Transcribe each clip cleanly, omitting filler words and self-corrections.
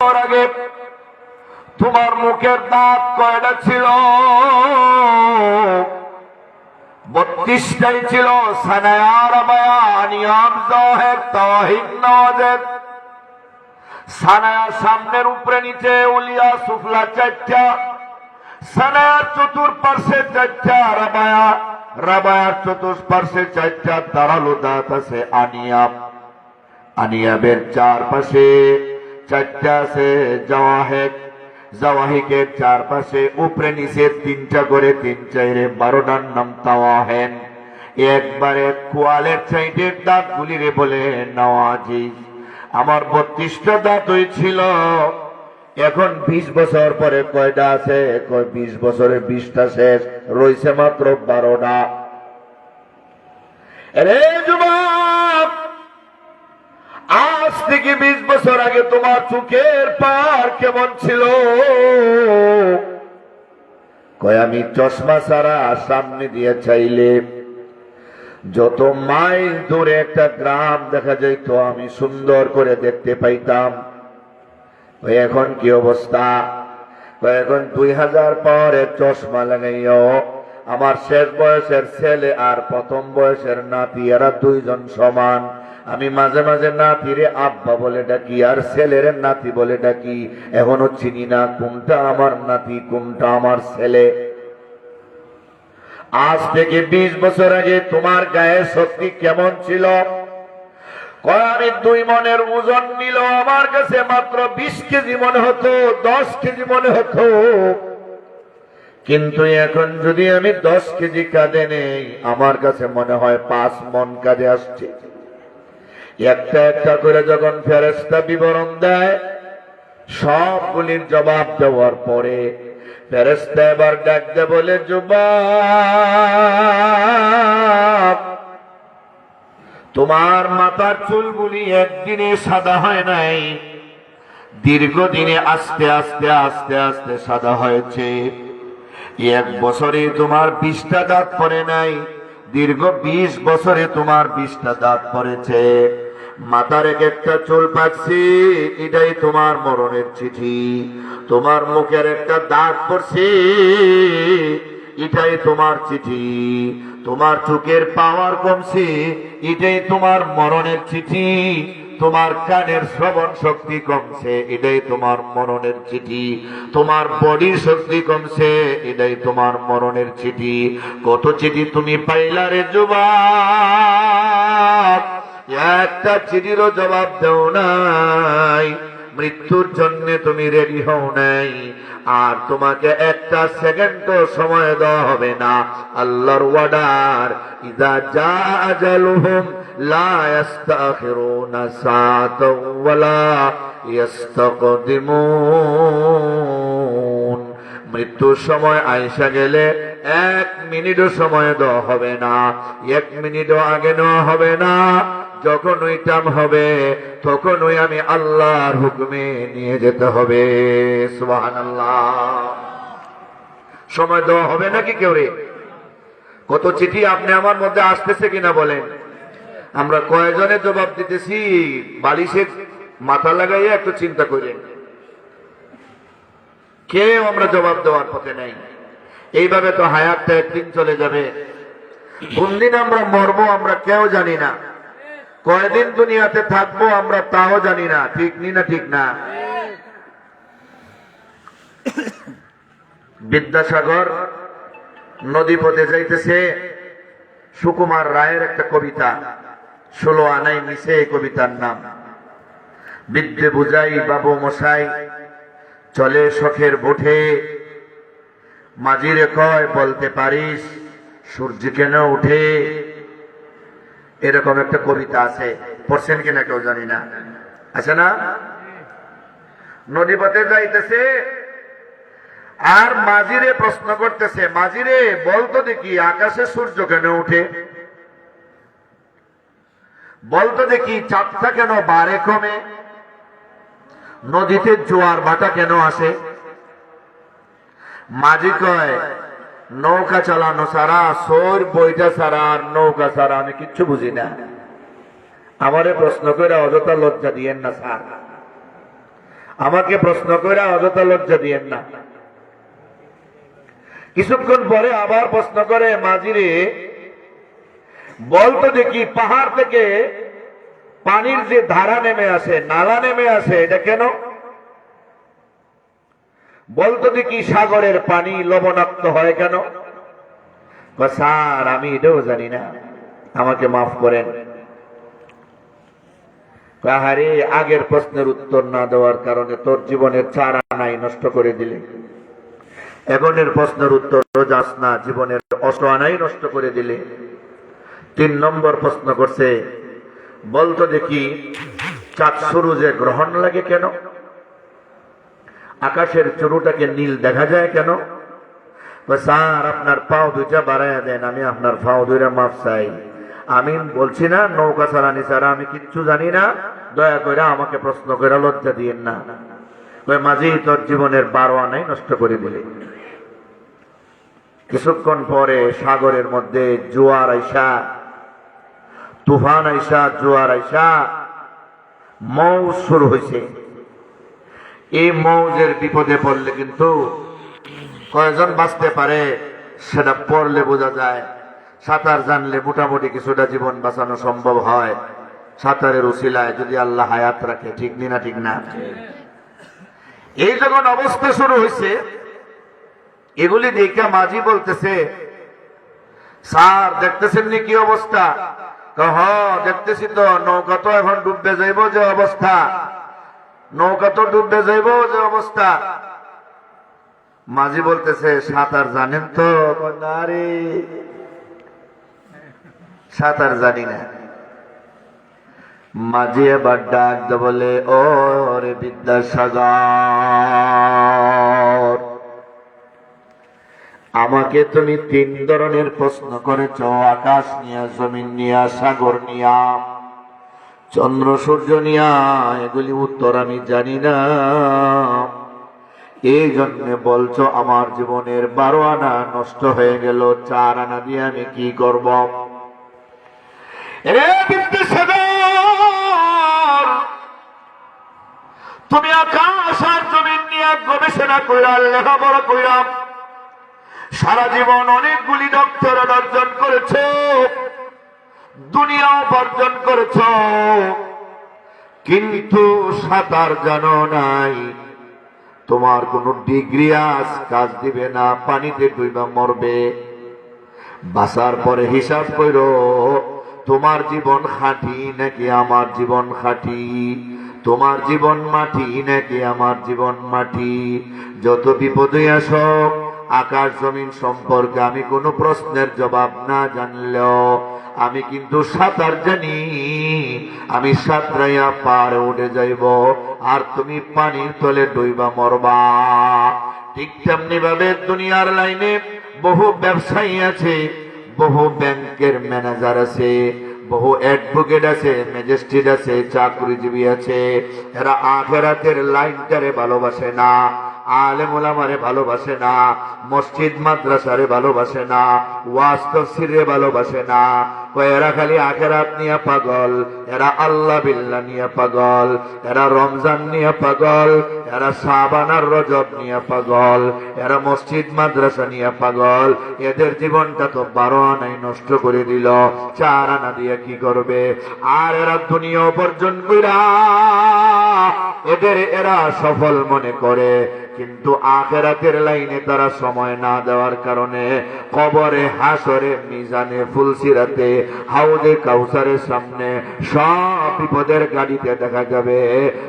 আগে তোমার মুখের দাঁত কয়টা ছিল? 32টাই ছিল। সানায়ার বায়ানিয়াম জাহের তাওহীদ নওয়াজের সানায়া সামনের উপরে নিচে উলিয়া সুফলা 4টা, সানায়ার চতুর্পার্শ্বে 4টা, রাবায়ার চতুর্পার্শ্বে 4টা দাঁড়ালো দাঁত আছে। আনিয়াবের চারপাশে 4টা আছে। জাওয়াহিকের চারপাশে উপরে নিচে 3টা করে 3 4 12টার নাম তাওয়াহেন। একবারে কোয়ালের সাইডের দাঁত গুলিরে বলে নওয়াজিজ। আমার 32টা দাঁত হয়েছিল, এখন 20 বছর পরে কয়টা আছে? 20 বছরে 20টা শেষ, রয়েছে মাত্র 12টা। রে যুবক, আজ থেকে 20 বছর আগে তোমার চোখের পার কেমন ছিল? কয় আমি চশমা ছাড়া সামনে দিয়ে চাইলে যত মাইল দূরে একটা গ্রাম দেখা যাইতো আমি সুন্দর করে দেখতে পাইতাম। এখন কি অবস্থা? এখন 2000 পরে চশমা লাগাইও আমার শেষ বয়সের ছেলে আর প্রথম বয়সের নাতি, এরা 2 জন সমান। আমি মাঝে মাঝে নাতিরে আব্বা বলে ডাকি আর ছেলের নাতি বলে ডাকি। এখনো চিনি না কোনটা আমার নাতি কোনটা আমার ছেলে। আজ থেকে 20 বছর আগে তোমার গায়ের শক্তি কেমন ছিল? আমি 2 মনের ওজন নিল আমার কাছে মাত্র 20 কেজি মনে হতো, 10 কেজি মনে হতো। কিন্তু এখন যদি আমি 10 কেজি কাঁধে নেই, আমার কাছে মনে হয় 5 মন কাঁধে আসছে। একটা একটা করে যখন ফেরেশতা বিবরণ দেয়, সবগুলির জবাব দেওয়ার পরে ফেরেশতা এবার ডাকতে বলে, যুবক, তোমার মাথার চুলগুলি একদিনে সাদা হয় নাই, দীর্ঘদিনে আস্তে আস্তে আস্তে আস্তে সাদা হয়েছে। 1 বছরে তোমার 20টা দাঁত পড়ে নাই, দীর্ঘ 20 বছরে তোমার 20টা দাঁত পড়েছে। মাথার একটা চুল পাকছে, এটাই তোমার মরণের চিঠি। তোমার মুখের একটা দাঁত পড়ছে, এটাই তোমার চিঠি। তোমার চোখের পাওয়ার কমছে, এটাই তোমার মরণের চিঠি। তোমার কানের শ্রবণ শক্তি কমছে, এটাই তোমার মরণের চিঠি। তোমার বডির শক্তি কমছে, এটাই তোমার মরণের চিঠি। কত চিঠি তুমি পাইলা রে যুবক? একটা চিঠিরও জবাব দেও নাই। মৃত্যুর জন্য তুমি রেডি হও নাই, আর তোমাকে একটা সেকেন্ড সময় দেওয়া হবে না। আল্লাহর ওয়ার্ডার, ইযা জা আজালুহুম লা ইস্তাখিরুনা সাআতাও ওয়ালা ইস্তাকদিমুন। মৃত্যুর সময় আইসা গেলে 1 মিনিটও সময় দেওয়া হবে না, 1 মিনিটও আগে নেওয়া হবে না। যখন ওই টাইম হবে তখন ওই আমি আল্লাহর হুকুমে নিয়ে যেতে হবে। সুবহানাল্লাহ। সময় দেওয়া হবে নাকি কেউ রে? কত চিঠি আপনি আমার মধ্যে আসতেছে কিনা বলেন? আমরা কয়জনে জবাব দিতেছি? বালিশে মাথা লাগাইয়া একটু চিন্তা করেন। কেউ আমরা জবাব দেওয়ার পথে নাই। এইভাবে তো হায়াতটা একদিন চলে যাবে। কোন দিন আমরা মরবো আমরা কেউ জানি না। কয়দিন দুনিয়াতে থাকবো আমরা তাও জানি না। ঠিক নি না? ঠিক না? বিদ্যাসাগর নদী পথে যাইতেছে, সুকুমার রায়ের একটা কবিতা, 16 আনাই মিশে এই কবিতার নাম। বিদ্যে বুঝাই বাবু মশাই চলে শখের বোঠে, মাঝিরে কয় বলতে পারিস সূর্য কেন উঠে। এরকম একটা কবিতা আছে, পড়ছেন কিনা কেউ জানি না, আছে না? নদী পথে যাইতেছে আর মাঝিরে প্রশ্ন করতেছে, মাঝিরে বলতো দেখি আকাশে সূর্য কেন উঠে, বলতো দেখি চাঁদটা কেন বাড়ে কমে, নদীতে জোয়ার ভাটা কেন আসে। মাঝি কয় নৌকা চালানো ছাড়া, সৌর বইটা ছাড়া আর নৌকা ছাড়া আমি কিচ্ছু বুঝি না। আমারে প্রশ্ন করে অযথা লজ্জা দিয়েন না স্যার। আমাকে প্রশ্ন করে অযথা লজ্জা দিয়েন না। কিছুক্ষণ পরে আবার প্রশ্ন করে, মাঝিরে বলতো দেখি পাহাড় থেকে পানির যে ধারা নেমে আসে, নালা নেমে আসে, এটা কেন? বলতো দেখি সাগরের পানি লবণাক্ত হয় কেন? স্যার আমি এটাও জানি না, আমাকে মাফ করেন। আহারে, আগের প্রশ্নের উত্তর না দেওয়ার কারণে তোর জীবনের 4 আনাই নষ্ট করে দিলে, এখনের প্রশ্নের উত্তর যাস না, জীবনের 8 আনাই নষ্ট করে দিলে। 3 নম্বর প্রশ্ন করছে, বলতো দেখি চাঁদ সূর্যে গ্রহণ লাগে কেন? আকাশের চুরুটাকে নীল দেখা যায় কেন? স্যার আপনার পাও 2টা বাড়াইয়া দেন, আমি আপনার পাও 2টা মাপ চাই। আমি বলছি না নৌকা চালানি ছাড়া আমি কিচ্ছু জানি না, দয়া করে আমাকে প্রশ্ন করে লজ্জা দিয়েন না। মাঝি তোর জীবনের 12 আনাই নষ্ট করে দিলে। কিছুক্ষণ পরে সাগরের মধ্যে জোয়ার আইসা, তুফান আইসা, জোয়ার আইসা মৌজ শুরু হয়েছে। এই মৌজের বিপদে পড়লে কিন্তু কয়জন বাঁচতে পারে সেটা পড়লে বোঝা যায়। সাঁতার জানলে মোটামুটি কিছুটা জীবন বাঁচানো সম্ভব হয়, সাঁতারের উসিলায়, যদি আল্লাহ হায়াত রাখে। ঠিক না? ঠিক না? এই যখন অবস্থা শুরু হয়েছে, এগুলি দেখে মাঝি বলতেছে, স্যার দেখতেছেন নি কি অবস্থা? দেখতেছি তো, নৌকা তো এখন ডুববে যাইব যে অবস্থা, নৌকা তো ডুববে যাইব যে অবস্থা। মাঝি বলতেছে, সাঁতার জানেন তো? না রে, সাঁতার জানি না। মাঝি এবার ডাক দে বলে, ও রে বিদ্যাসাগর, আমাকে তুমি 3 ধরনের প্রশ্ন করেছ, আকাশ নিয়া, জমিন নিয়া, সাগর নিয়া, চন্দ্র সূর্য নিয়া, এগুলি উত্তর আমি জানি না। এই জন্য বলছো আমার জীবনের 12 আনা নষ্ট হয়ে গেল, 4 আনা দিয়ে আমি কি করব? তুমি আকাশ আর জমিন নিয়ে গবেষণা কইরা, লেখাপড়া কইরা, সারা জীবন অনেকগুলি ডক্টরেট অর্জন করেছ, দুনিয়া উপার্জন করেছ, কিন্তু সাঁতার জানো নাই। তোমার কোন ডিগ্রি আজ কাজ দিবে না, পানিতে ডুইবা মরবে। বাঁচার পরে হিসাব করো, তোমার জীবন খাঁটি নাকি আমার জীবন খাঁটি, তোমার জীবন মাটি নাকি আমার জীবন মাটি। যত বিপদে আসো, আকাশ জমিন সম্পর্কে আমি কোনো প্রশ্নের জবাব না জানলেও আমি কিন্তু সাঁতার জানি, আমি সাঁতরাইয়া পারে উঠে যাইব, আর তুমি পানির তলে ডুইবা মরবা। ঠিক তেমনি ভাবে দুনিয়ার লাইনে বহু ব্যবসায়ী আছে, বহু ব্যাংকের ম্যানেজার আছে, বহু অ্যাডভোকেট আছে, ম্যাজিস্ট্রেট আছে, চাকরিজীবী আছে। এরা আখিরাতের লাইনটারে ভালোবাসে না, আলেম ওলামারে ভালোবাসে না, মসজিদ মাদ্রাসারে ভালোবাসে না, ওয়াজ তাফসীরে ভালোবাসে না। এরা খালি আখিরাত নিয়ে পাগল, এরা আল্লাহ বিল্লাহ নিয়ে পাগল, এরা রমজান নিয়ে পাগল, এরা শাবান আর রজব নিয়ে পাগল, এরা মসজিদ মাদ্রাসা নিয়ে পাগল। এদের জীবনটা তো 12 আনাই নষ্ট করে দিল, 4 আনা দিয়ে কি করবে? আর এরা দুনিয়া উপার্জন কইরা এরা সফল মনে করে, কিন্তু আখিরাতের লাইনে তারা সময় না দেওয়ার কারণে কবরে, হাসরে, মিজানে, ফুলসিরাতে, হাউজে কাউসারের সামনে সব বিপদের গাড়িতে দেখা যাবে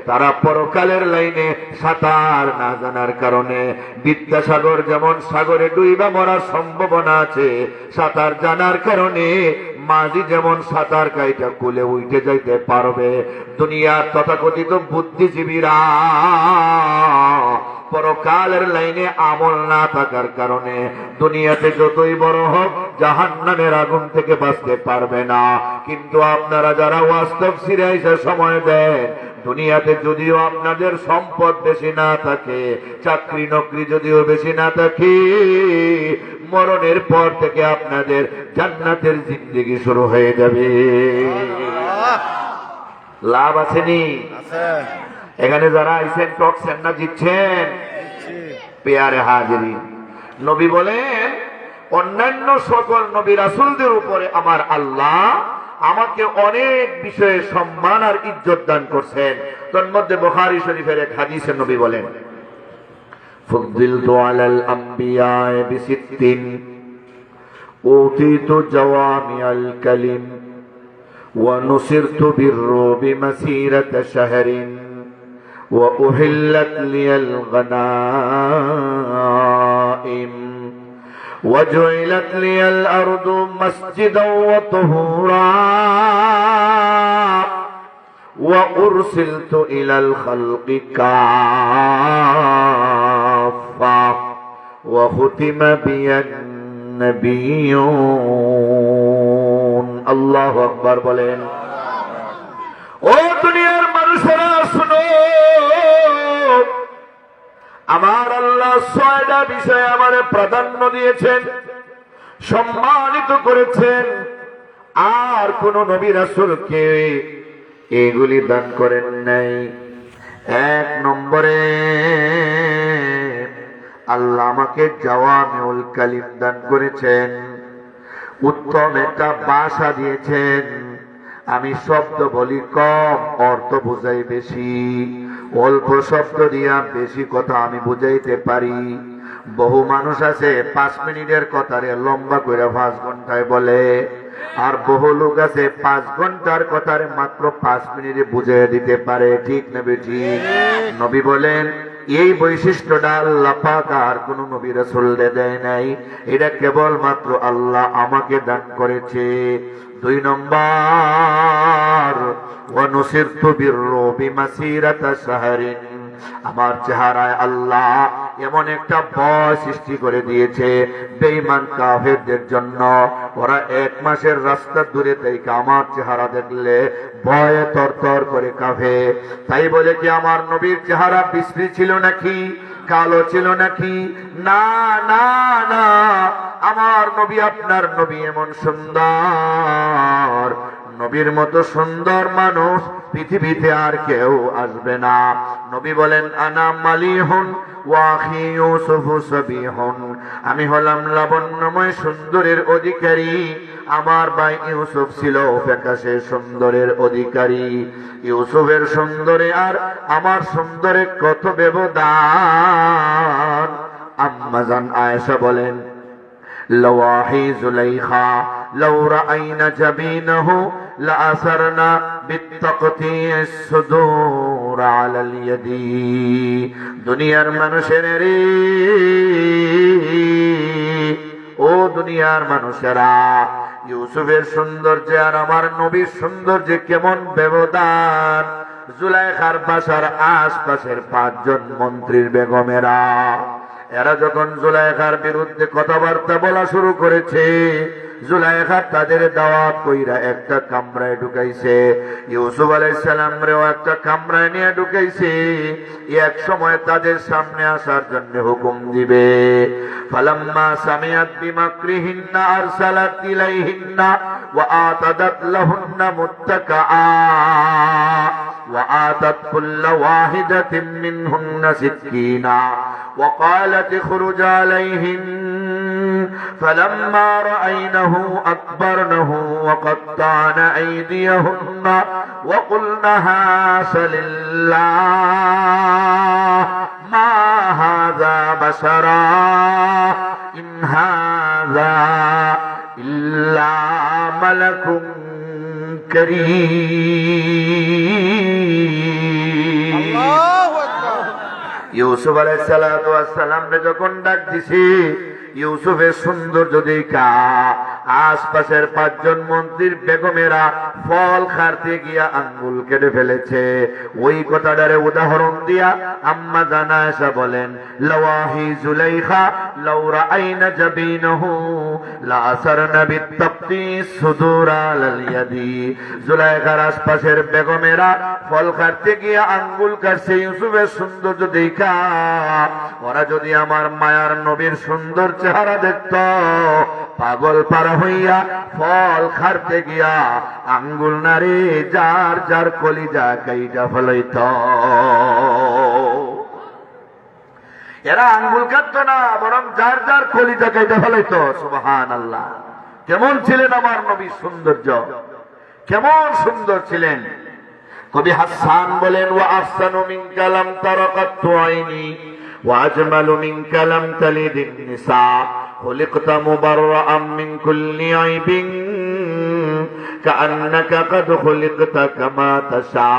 তারা পরকালের লাইনে সাঁতার না জানার কারণে। বিদ্যাসাগর যেমন সাগরে ডুইবা মরার সম্ভাবনা আছে, সাঁতার জানার কারণে মাঝি যেমন সাঁতার কাইটা কুলে উঠে যাইতে পারবে। দুনিয়ার তথাকথিত বুদ্ধিজীবীরা পরকালের লাইনে আমল না থাকার কারণে দুনিয়াতে যতই বড় হোক জাহান্নামের আগুন থেকে বাঁচতে পারবে না। কিন্তু আপনারা যারা ওয়াজ তাফসীরে এসে সময় দেন, দুনিয়াতে যদিও আপনাদের সম্পদ বেশি না থাকে, চাকরি নকরি যদিও বেশি না থাকে, মরণের পর থেকে আপনাদের জান্নাতের জিন্দেগি শুরু হয়ে যাবে। লাভ আসেনি? এখানে যারা আইছেন টকছেন না জিতছেন? পেয়ারে হাজিরিন, নবী বলেন অন্যান্য সকল নবী রাসূলদের উপরে আমার আল্লাহ আমাকে অনেক বিষয়ে সম্মান আর ইজ্জত দান করছেন। তার মধ্যে বুখারী শরীফের এক হাদিসে নবী বলেন, ফুদ্দিলতু আলাল আম্বিয়া বিসিত্তিন উতিতু জাওয়ামিআল কালিম ওয়া নুসিরতু বিররুবি মাসিরাতা শাহরিন ওয়া উহিল্লাত লিয়াল গনাইম وجعلت لي الأرض مسجدا وطهورا وأرسلت إلى الخلق كافة وختم بي النبيون الله أكبر বলেন। ও দুনিয়ার মানুষেরা শুনো, আমার আল্লাহ 6টা বিষয়ে আমারে প্রাধান্য দিয়েছেন, সম্মানিত করেছেন, আর কোন নবী রাসূলকে এগুলি দান করেন নাই। 1 নম্বরে আল্লাহ আমাকে জাওয়ামিউল কালিম দান করেছেন, উত্তম একটা ভাষা দিয়েছেন। আমি শব্দ বলি কম, অর্থ বুঝাই বেশি। অল্প শব্দ দিয়া বেশি কথা আমি বুঝাইতে পারি। বহু মানুষ আছে 5 মিনিটের কথারে লম্বা করে 5 ঘন্টায় বলে, আর বহু লোক আছে 5 ঘন্টার কথারে মাত্র 5 মিনিটে বুঝিয়ে দিতে পারে। ঠিক না বেঠি? নবী বলেন এই বৈশিষ্ট্যটা আল্লাহ পাক আর কোন নবী রাসূল দেয় নাই, এটা কেবল মাত্র আল্লাহ আমাকে দান করেছে। 2 নম্বর ওয়া নুসিরতু বিররুবি মাসিরাতা শাহরিন, আমার চেহারায় আল্লাহ এমন একটা ভয় সৃষ্টি করে দিয়েছে বেঈমান কাফেরদের জন্য। ওরা 1 মাসের রাস্তা দূরে থেকে আমার চেহারা দেখলে ভয়ে তরতর করে কাঁপে। তাই বলে কি আমার নবীর চেহারা বিশ্রী ছিল নাকি, কালো ছিল নাকি? না না না, আমার নবী আপনার নবী এমন সুন্দর, নবীর মতো সুন্দর মানুষ পৃথিবীতে আর কেউ আসবে না। নবী বলেন আনা মালিহুন ওয়া আখি ইউসুফু সাবিহুন, আমি হলাম লাবণ্যময় সুন্দরের অধিকারী, আমার ভাই ইউসুফ ছিল ফ্যাকাশে সুন্দরের অধিকারী। ইউসুফের সুন্দরে আর আমার সুন্দরে কত ব্যবধান। আম্মা জান আয়েশা বলেন লওয়াহি জুলাইখা লাউ রাআইনা জাবিনাহু লাআসারনা বিত্তাকতিস সুদূর আলাল ইয়াদি। দুনিয়ার মানুষের রে, ও দুনিয়ার মানুষেরা, ইউসুফের সৌন্দর্য আর আমার নবীর সৌন্দর্যে কেমন ব্যবধান। জুলাইখার বাসার আশপাশের 5 জন মন্ত্রীর বেগমেরা, এরা যখন জুলাইখার বিরুদ্ধে কথাবার্তা বলা শুরু করেছে, জুলাইখা তাদের দাওয়াত কইরা একটা কামরায় ঢুকাইছে। ইউসুফ আলাইহিস সালাম রেও একটা কামরায় নিয়ে ঢুকাইছে। এক সময় তাদের সামনে আসার জন্য হুকুম দিবে। ফালাম্মা সামিয়াত বিমাকরিহিন্না আরসালাত ইলাইহিন্না ওয়া আতাদাত লাহুন্না মুত্তাকাআ ওয়া আতাত কুল্লা ওয়াহিদাতিন মিনহুন্না সিক্কিনা ওয়া ক্বালাত ইখরুজ আলাইহিন فلما رأينه أكبرنه وقطعن أيديهن وقلن هاش لله ما هذا بشرا إن هذا إلا ملك كريم। ইউসুফ আলাইহিস সালাতু ওয়াস সালাম যখন ডাক দিছি, ইউসুফের সৌন্দর্য দেখা আশপাশের 5 জন মন্ত্রীর বেগমেরা ফল খাড়তে গিয়া আঙ্গুল কেটে ফেলেছে। ওই কথাটারে উদাহরণ দিয়া আম্মা জান আয়েশা বলেন লাওয়াহি জুলাইখা লাউ রাআইনা জাবিনাহু লাআসারনা বিত্তাকতিস সুদূর আলাল ইয়াদি। জুলাইখার আশপাশের বেগমেরা ফল খাড়তে গিয়া আঙ্গুল কাটছে ইউসুফের সৌন্দর্য দেখা। ওরা যদি আমার মায়ার নবীর সুন্দর চেহারা দেখত পাগল পারা হইয়া ফল খারতে গিয়া আঙ্গুল নারে যার যার কলিজা কাইটা ফলাইত। এরা আঙ্গুল কাটতো না, বরং যার যার কলিজা কাইটা ফলাইত। সুবহানাল্লাহ। কেমন ছিলেন আমার নবী, সৌন্দর্য কেমন সুন্দর ছিলেন। কবি হাসান বলেন, ওয়া আহসানু মিনকা লাম তারা কাত্তু আইনি ওয়া আজমালু মিনকা লাম তালিদিন নিসা খুলিকতা মুবাররাআম মিন কুল্লি আইবিন কাআন্নাকা কাদ খুলিকতা কামা তাশা।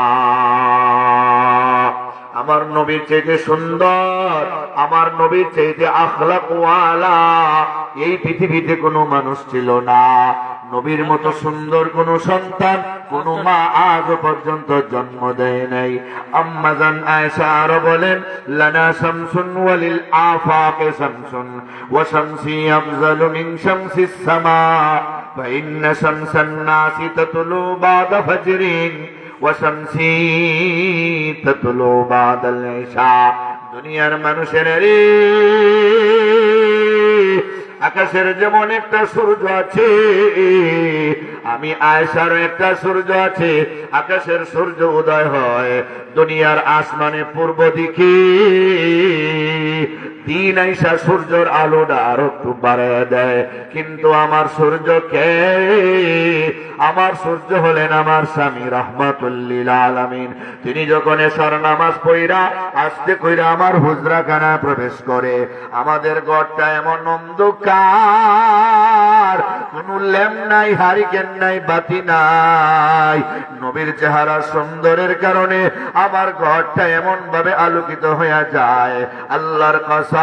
আমার নবীর চাইতে সুন্দর, আমার নবীর চাইতে আখলাক ওয়ালা এই পৃথিবীতে কোনো মানুষ ছিল না। নবীর মতো সুন্দর কোন সন্তান কোন মা আজ পর্যন্ত জন্ম দেয় নাই। আম্মা জান আয়েশা আরো বলেন, লানা শামসুন ওয়ালিল আফাকে শামসুন ওয়া শামসি আফজালু মিন শামসিস সামা ফা ইন্না শামসান নাসি তাতলু বাদা ফাজরিন ওয়া শামসি তাতলু বাদাল ইশা। দুনিয়ার মানুষের রে, আকাশের যেমন একটা সূর্য আছে, আমি আয়েশারও একটা সূর্য আছে। আকাশের সূর্য উদয় হয় দুনিয়ার আসমানে পূর্ব দিকে, দিন আইসা সূর্যের আলোটা আরো একটু বাড়ায় দেয়। কিন্তু আমার সূর্য কে? আমার সূর্য হলেন আমার স্বামী রাহমাতুল লিল আলামিন। তিনি যখন এশার নামাজ পড়া আস্তে কইরা আমার হুজরাখানা প্রবেশ করে, আমাদের ঘরটা এমন অন্ধকার, কোন ল্যাম্প নাই, হারিকেন নাই, বাতি নাই। নবীর চেহারা সুন্দরের কারণে আমার ঘরটা এমন ভাবে আলোকিত হয়ে যায়। আল্লাহর কসম,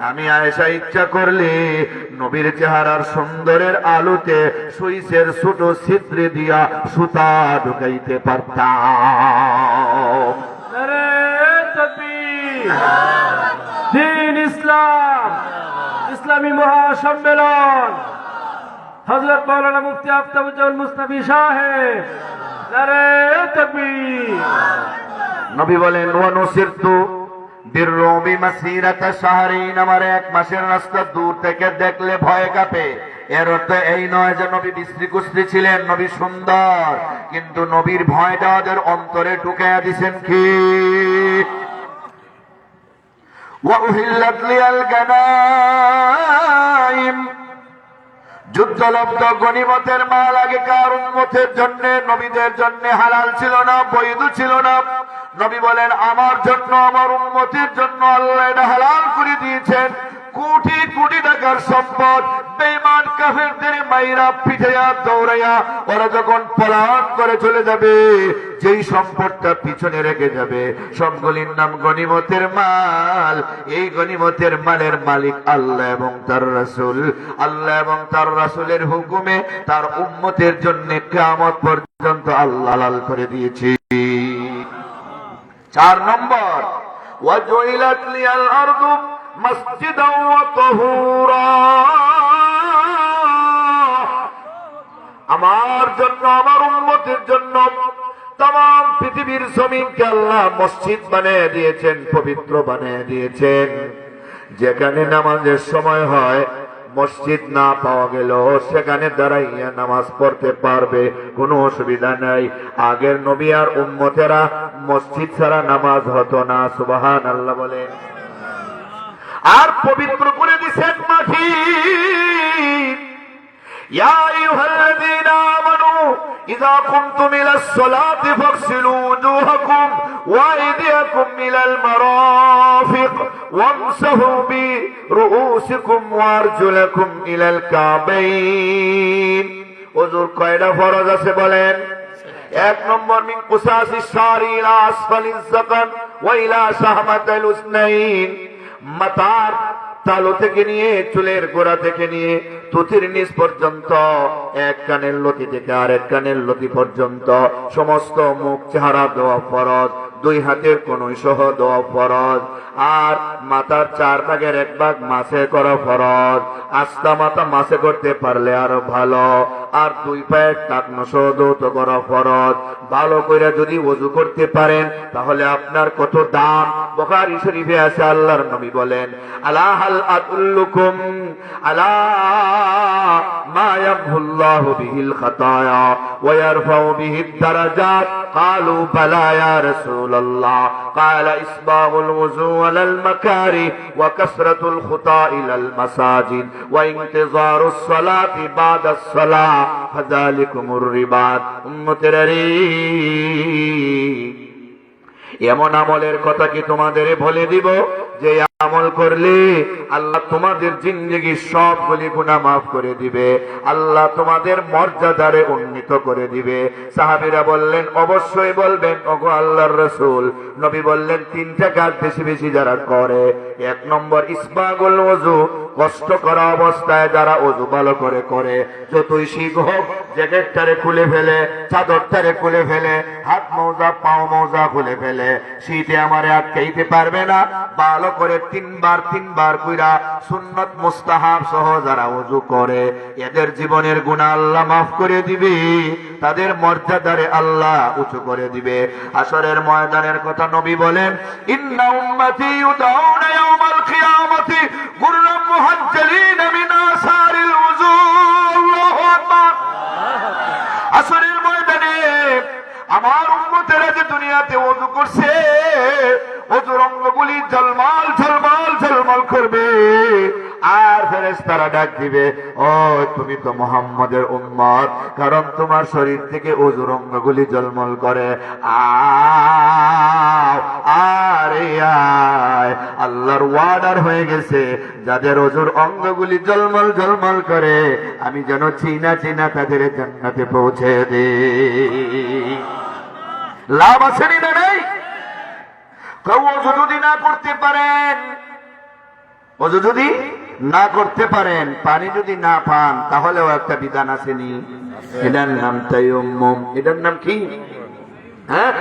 আমি আয়েশা ইচ্ছা করলে নবীর চেহারার সুন্দরের আলোতে সুইসের ছোট ছিদ্র দিয়া সুতা ঢুকাইতে পারতাম। নারে তাকবীর। দ্বীন ইসলাম, ইসলামী মহাসম্মেলন, হযরত মাওলানা মুফতি আফতাবুজ্জামান মুস্তাফী সাহেব, নারে তাকবীর। নবী বলেন, ওয়া নুসিরতু বিররুবি মাসিরাতা শাহরিন, আমার এক মাসের রাস্তা দূর থেকে দেখলে ভয় কাঁপে। এর অর্থ এই নয় যে নবী বিশ্রী কুস্ত্রী ছিলেন, নবী সুন্দর, কিন্তু নবীর ভয়টা ওদের অন্তরে ঢুকাইয়া দিছেন কি? ওয়া উহিল্লাত লিয়াল গানাইম, যুদ্ধলব্ধ গনিমতের মাল আগেকার উম্মতের জন্য, নবীদের জন্য হালাল ছিল না, বৈধ ছিল না। নবী বলেন, আমার জন্য, আমার উম্মতের জন্য আল্লাহ এটা হালাল করে দিয়েছেন। কোটি কোটি টাকার সম্পদ বেঈমান কাফেরদের মাইরা পিঠাইয়া দৌড়াইয়া ওরা যখন পলায়ন করে চলে যাবে, যেই সম্পদটা পিছনে রেখে যাবে সবগুলির নাম গনিমতের মাল। এই গনিমতের মালের মালিক আল্লাহ এবং তার রাসূল। আল্লাহ এবং তার রাসূলের হুকুমে তার উম্মতের জন্য কিয়ামত পর্যন্ত আল্লাহ হালাল করে দিয়েছে। 4 নম্বর, ওয়াজুইলাত লিয়াল আরদু মসজিদাও ওয়া তাহুরা, আমার জন্য, আমার উম্মতের জন্য तमाम পৃথিবীর জমিনকে আল্লাহ মসজিদ বানিয়ে দিয়েছেন, পবিত্র বানিয়ে দিয়েছেন। যেখানে নামাজের সময় হয় মসজিদ না পাওয়া গেল সেখানে দাঁড়াইয়া নামাজ পড়তে পারবে, কোনো অসুবিধা নাই। আগের নবী আর উম্মতেরা মসজিদ ছাড়া নামাজ হতো না। সুবহানাল্লাহ বলেন। আর পবিত্র করে দিয়েছেন মাটি। ইয়া আইয়ুহাল্লাযীনা আমানু ইযা কুমতুম ইলাস সালাতি ফাগসিলু ওজুহাকুম ওয়া আইদিয়াকুম ইলাল মারাফিক ওয়ামসাহু বিরুউসিকুম ওয়া আরজুলাকুম ইলাল কাবাইন। ওযুর কয়টা ফরজ আছে বলেন? 1 নম্বর, মিন কুসাসিশ শারি ইলা আসফালিজ যাকান ওয়া ইলা শাহমাতিল উসনাইন, মাথার তালু থেকে নিয়ে চুলের গোড়া থেকে নিয়ে তুতির নিচ পর্যন্ত, এক কানের লতি থেকে আরেক কানের লতি পর্যন্ত সমস্ত মুখ চেহারা দেওয়া ফরজ। দুই হাতের কনুই সহ দেওয়া ফরজ, আর মাথার 4 ভাগের 1 ভাগ মাসে করা ফরজ। আস্তা মাথা মাসে করতে পারলে আরো ভালো, আর 2 পায়ের টাকনো সহ দৌত করা ফরজ। ভালো করে যদি ওযু করতে পারেন তাহলে আপনার কত দাম। বুখারী শরীফে আছে, আল্লাহর নবী বলেন, আলা হাল আদুল্লুকুম আলা মা ইয়ামহুল্লাহু বিহিল খাতায়া ওয়া ইয়ারফাউ বিহিদ দারাজাত। قالوا بلى يا رسول الله قال إسباغ الوضوء على المكاره وكثرة الخطى إلى المساجد وانتظار الصلاة بعد الصلاة فذلكم الرباط। এমন আমলের কথা কি তোমাদের বলে দিব যে আমল করলে আল্লাহ তোমাদের জিন্দেগির সবগুলি গুনাহ মাফ করে দিবে, আল্লাহ তোমাদের মর্যাদারে উন্নীত করে দিবে। সাহাবীরা বললেন, অবশ্যই বলবেন ওগো আল্লাহর রাসূল। নবী বললেন, 3টা কাজ বেশি বেশি যারা করে। 1 নম্বর ইসবাগুল ওযু, কষ্ট করা অবস্থায় যারা ওযু ভালো করে করে, যতই শীত হোক জ্যাকেটটারে খুলে ফেলে, চাদরটারে খুলে ফেলে, হাত মোজা পাও মোজা খুলে ফেলে, শীতে আমারে আটকাইতে পারবে না, ভালো করে 3 বার কইরা সুন্নত মুস্তাহাব সহ যারা ওযু করে, এদের জীবনের গুনাহ আল্লাহ মাফ করে দিবে, তাদের মর্যাদারে আল্লাহ উঁচু করে দিবে। হাশরের ময়দানের কথা নবী বলেন, ইন্না উম্মতি ইউদাউনা ইয়াউমাল কিয়ামতি গুররাম মুহাজ্জালিন মিন আসারিল ওযু। আল্লাহু আকবার। হাশরের ময়দানে আমার উম্মতেরা যে দুনিয়াতে ওযু করছে, ওযুর অঙ্গগুলি ঝলমল ঝলমল ঝলমল করবে, আর ফেরেশতারা ডাক দিবে, ও তুমি তো মুহাম্মাদের উম্মত, কারণ তোমার শরীর থেকে ওযুর অঙ্গগুলি ঝলমল করে, আরে আয়। আল্লাহর ওয়ার্ডার হয়ে গেছে, যাদের ওযুর অঙ্গগুলি ঝলমল ঝলমল করে আমি যেন চিনা চিনা তাদের জান্নাতে পৌঁছে দেই। লাভ আসেনি না নেই? ওযু যদি না করতে পারেন, ওযু যদি না করতে পারেন, পানি যদি না পান, তাহলেও একটা বিধান আসেনি, এটার নাম তায়াম্মুম। এটার নাম কি? হ্যাঁ,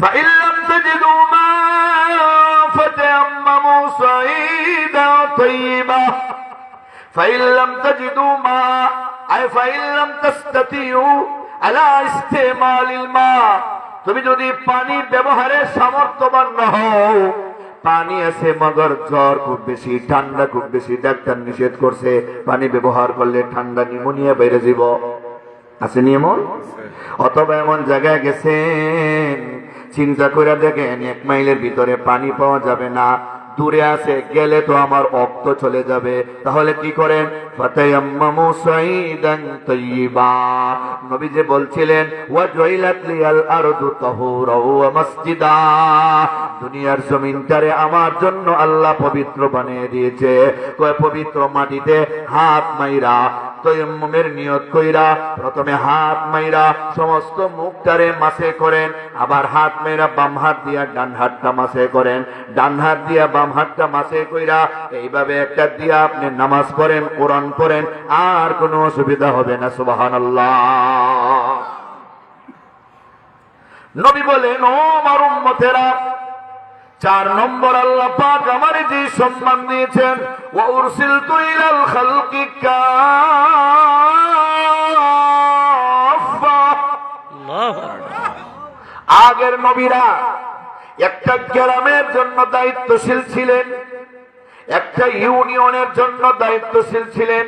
فإن لم تجدوا ماء فتيمموا صعيدا طيبا فإن لم تجدوا ماء أي فإن لم تستطيعوا على استعمال الماء। তুমি যদি পানি ব্যবহারের সামর্থ্যবান না হও, পানি আছে মগর জ্বর খুব বেশি, ঠান্ডা খুব বেশি, ডাক্তার নিষেধ করছে পানি ব্যবহার করলে ঠান্ডা নিউমোনিয়া বেড়ে যাব, আছে নিয়ম। অথবা এমন জায়গায় গেছেন, চিন্তা করে দেখেন 1 মাইলের ভিতরে পানি পাওয়া যাবে না, দূরে আছে, গেলে তো আমার রক্ত চলে যাবে, তাহলে কি করেন? ফাতায়াম্মামু সাইদান তাইয়্যিবা। নবী যে বলছিলেন, ওয়া জুইলাত লিয়াল আরদু তাহুরা ওয়া মাসজিদা, দুনিয়ার জমিনটারে আমার জন্য আল্লাহ পবিত্র বানিয়ে দিয়েছে। কয় পবিত্র মাটিতে হাত মাইরা তায়াম্মুমের নিয়ত কইরা প্রথমে হাত মাইরা সমস্ত মুখটারে মাসে করেন, আবার হাত মাইরা বাম হাত দিয়া ডান হাতটা মাসে করেন, ডান হাত দিয়া বাম হাতটা মাসে কইরা এইভাবে একটা দিয়া আপনি নামাজ পড়েন, কোরআন পড়েন, আর কোনো অসুবিধা হবে না। সুবহানাল্লাহ। নবী বলেন, ও আমার উম্মতেরা, 4 নম্বর আল্লাহ পাক আমারে যে সম্মান দিয়েছেন, ওয়া উরসিলতু ইলাল খালকি কাফা। আগের নবীরা একটা গ্রামের জন্য দায়িত্বশীল ছিলেন, একটা ইউনিয়নের জন্য দায়িত্বশীল ছিলেন,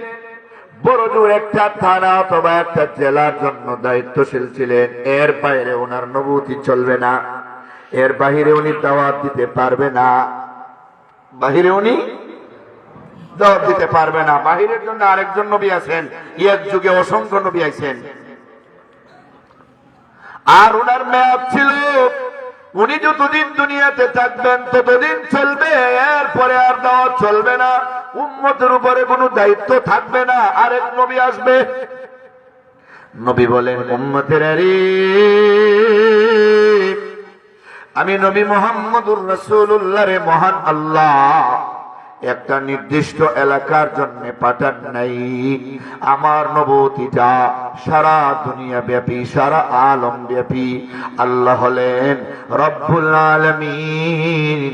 বড় জোর একটা থানা অথবা একটা জেলার জন্য দায়িত্বশীল ছিলেন। এর বাইরে ওনার নবুয়তি চলবে না, এর বাহিরে উনি দাওয়াত দিতে পারবে না, বাহিরে উনি দাওয়াত দিতে পারবে না। বাহিরের জন্য আরেকজন নবী আছেন, এক যুগে অসংখ্য নবী আছেন, আর ওনার মেয়াদ ছিল, উনি যতদিন দুনিয়াতে থাকবেন ততদিন চলবে, এরপরে আর দাওয়াত চলবে না, উম্মতের উপরে কোনো দায়িত্ব থাকবে না, আরেক নবী আসবে। নবী বলেন, উম্মতের রে, আমি নবী মুহাম্মদুর রাসূলুল্লাহ রে মহান আল্লাহ একটা নির্দিষ্ট এলাকার জন্য পাঠান নাই। আমার নবুয়তিটা সারা দুনিয়া ব্যাপী, সারা আলম ব্যাপী। আল্লাহ হলেন রব্বুল আলামিন।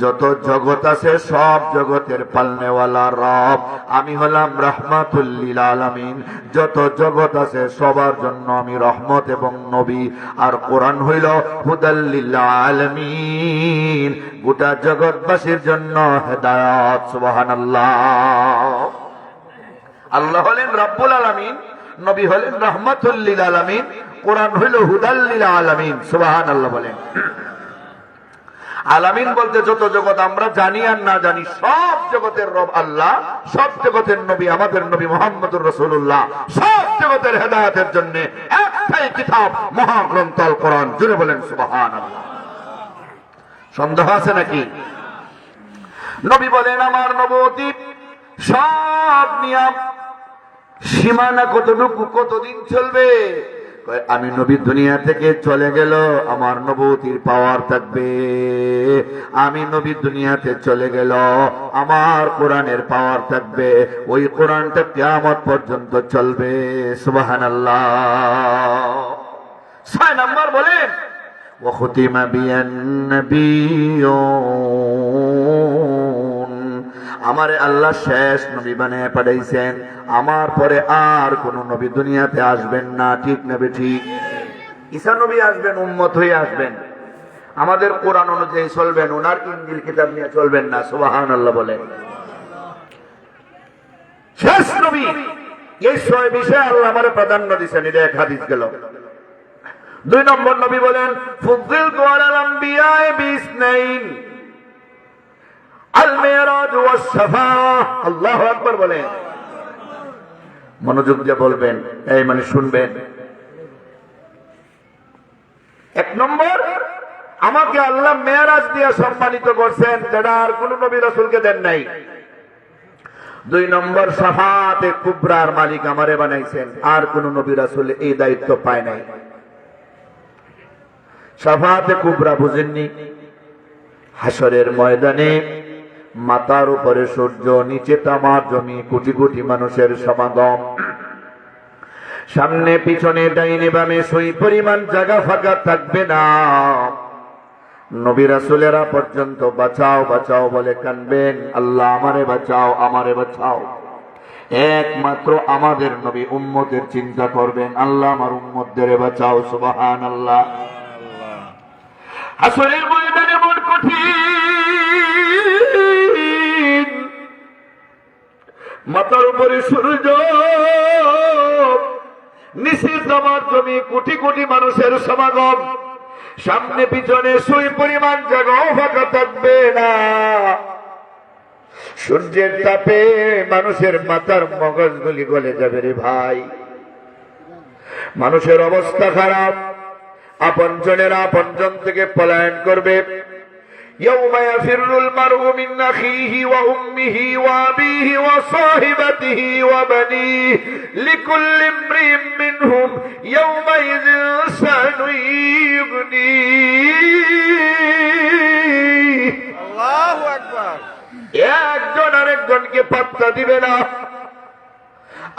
যত জগৎ আছে সব জগতের পালনেওয়ালা রব। আমি হলাম রাহমাতুল লিল আলামিন। যত জগৎ আছে সবার জন্য আমি রহমত এবং নবী। আর কোরআন হইল হুদাল লিল আলামিন, গোটা জগৎবাসীর জন্য হেদায়েত। সুবহানাল্লাহ। আল্লাহ হলেন রব্বুল আলামিন, নবী হলেন রাহমাতুল লিল আলামিন, কোরআন হইল হুদাল লিল আলামিন। সুবহানাল্লাহ বলেন। আলামিন বলতে যত জগৎ আমরা জানি আর না জানি সব জগতের রব আল্লাহ, সব জগতের নবী আমাদের নবী মুহাম্মদুর রাসূলুল্লাহ। সব জগতের হেদায়েতের জন্য একটাই কিতাব, মহাগ্রন্থ আল কোরআন। জুড়ে বলেন সুবহানাল্লাহ। সন্দেহ আছে নাকি? নবী বলেন আমার নবুয়তি সব নিয়ম সীমানা কতটুকু, কতদিন চলবে? আমি নবী দুনিয়া থেকে চলে গেল আমার নবুয়তির পাওয়ার থাকবে। আমি নবী দুনিয়াতে চলে গেল আমার কোরআনের পাওয়ার থাকবে। ওই কোরআনটা কিয়ামত পর্যন্ত চলবে। সুবহানাল্লাহ। 6 নম্বর বলেন وختم بي النبيون। আমারে আল্লাহ শেষ নবী বানিয়ে পাঠাইছেন। আমার পরে আর কোন নবী দুনিয়াতে আসবেন না। ঠিক না ঠিক? ঈসা নবী আসবেন, উম্মত হয়ে আসবেন, আমাদের কোরআন অনুযায়ী চলবেন, ওনার ইনজিল কিতাব নিয়ে চলবেন না। সুবহানাল্লাহ বলেন। শেষ নবী, এই 6 বিষয়ে আল্লাহ আমারে প্রাধান্য দিয়েছেন। এটা এক হাদিস গেল। 2 নম্বর নবী বলেন ফুযিলতু আলাল আম্বিয়া বিসনাইন আল মিরাজ ওয়াস শাফাআহ। আল্লাহু আকবার বলেন। মনোযোগ দিয়ে বলবেন, এই মানে শুনবেন। 1 নম্বর, আমাকে আল্লাহ মেরাজ দিয়ে সম্মানিত করছেন, যেটা আর কোন নবী রাসূলকে দেন নাই। 2 নম্বর, শাফাআতে কুবরার মালিক আমারে বানাইছেন, আর কোন নবী রাসূল এই দায়িত্ব পায় নাই। শাফাআতে কুবরা বুঝেননি? হাসরের ময়দানে মাথার উপরে সূর্য, নিচে তামার জমি, কোটি কোটি মানুষের সমাগম। সামনে পিছনে ডাইনে বামে সই পরিমাণ জায়গা ফাঁকা থাকবে না। নবী রাসূলেরা পর্যন্ত বাঁচাও বাঁচাও বলে কানবেন, আল্লাহ আমারে বাঁচাও, আমারে বাঁচাও। একমাত্র আমাদের নবী উম্মতের চিন্তা করবেন, আল্লাহ আমার উম্মতদের বাঁচাও। সুবহানাল্লাহ। হাসরের ময়দানে বড় কঠিন, মাথার উপরে সূর্য, নিচে তামার জমি, কোটি কোটি মানুষের সমাগম। সামনে পিছনে সুই পরিমাণ জায়গাও ফাঁকা থাকবে না। সূর্যের তাপে মানুষের মাথার মগজগুলি গলে যাবে রে ভাই। মানুষের অবস্থা খারাপ। আপনজনেরা আপনজন থেকে পলায়ন করবে। يوم يفر المرء من أخيه وأمه وأبيه وصاحبته وبنيه لكل امرئ منهم يومئذ شأن يغنيه। আল্লাহু আকবার। একজন আরেকজনকে পাত্তা দিবে না।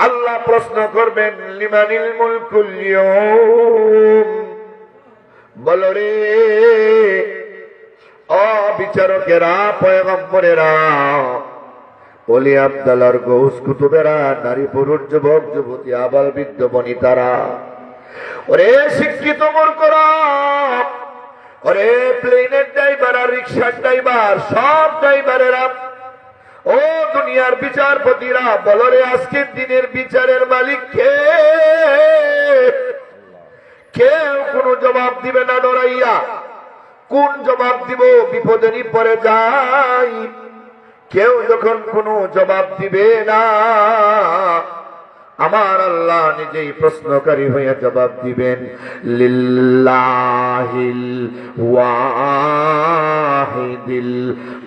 আল্লাহ প্রশ্ন করবেন, লিমানিল মুলকুল ইয়াউম। বলো রে বিচারকেরা, পয়গম্বরেরা, ওলি আব্দালার গৌস কুতুবেরা, নারী পুরুষ, যুবক যুবতী, আবাল বৃদ্ধ বনিতারা, ওরে শিক্ষিত মূর্খরা, ওরে প্লেনের ড্রাইভার আর রিক্সার ড্রাইভার, সব ড্রাইভারেরা, ও দুনিয়ার বিচারপতিরা, বলো রে আজকের দিনের বিচারের মালিক কে? কেউ কোন জবাব দিবে না ডরাইয়া। কোন জবাব দিব? বিপদেরই পরে যাই। কেউ যখন কোনো জবাব দিবে না, আমার আল্লাহ নিজেই প্রশ্নকারী হয়ে জবাব দিবেন, লিল্লাহিল ওয়াহিদিল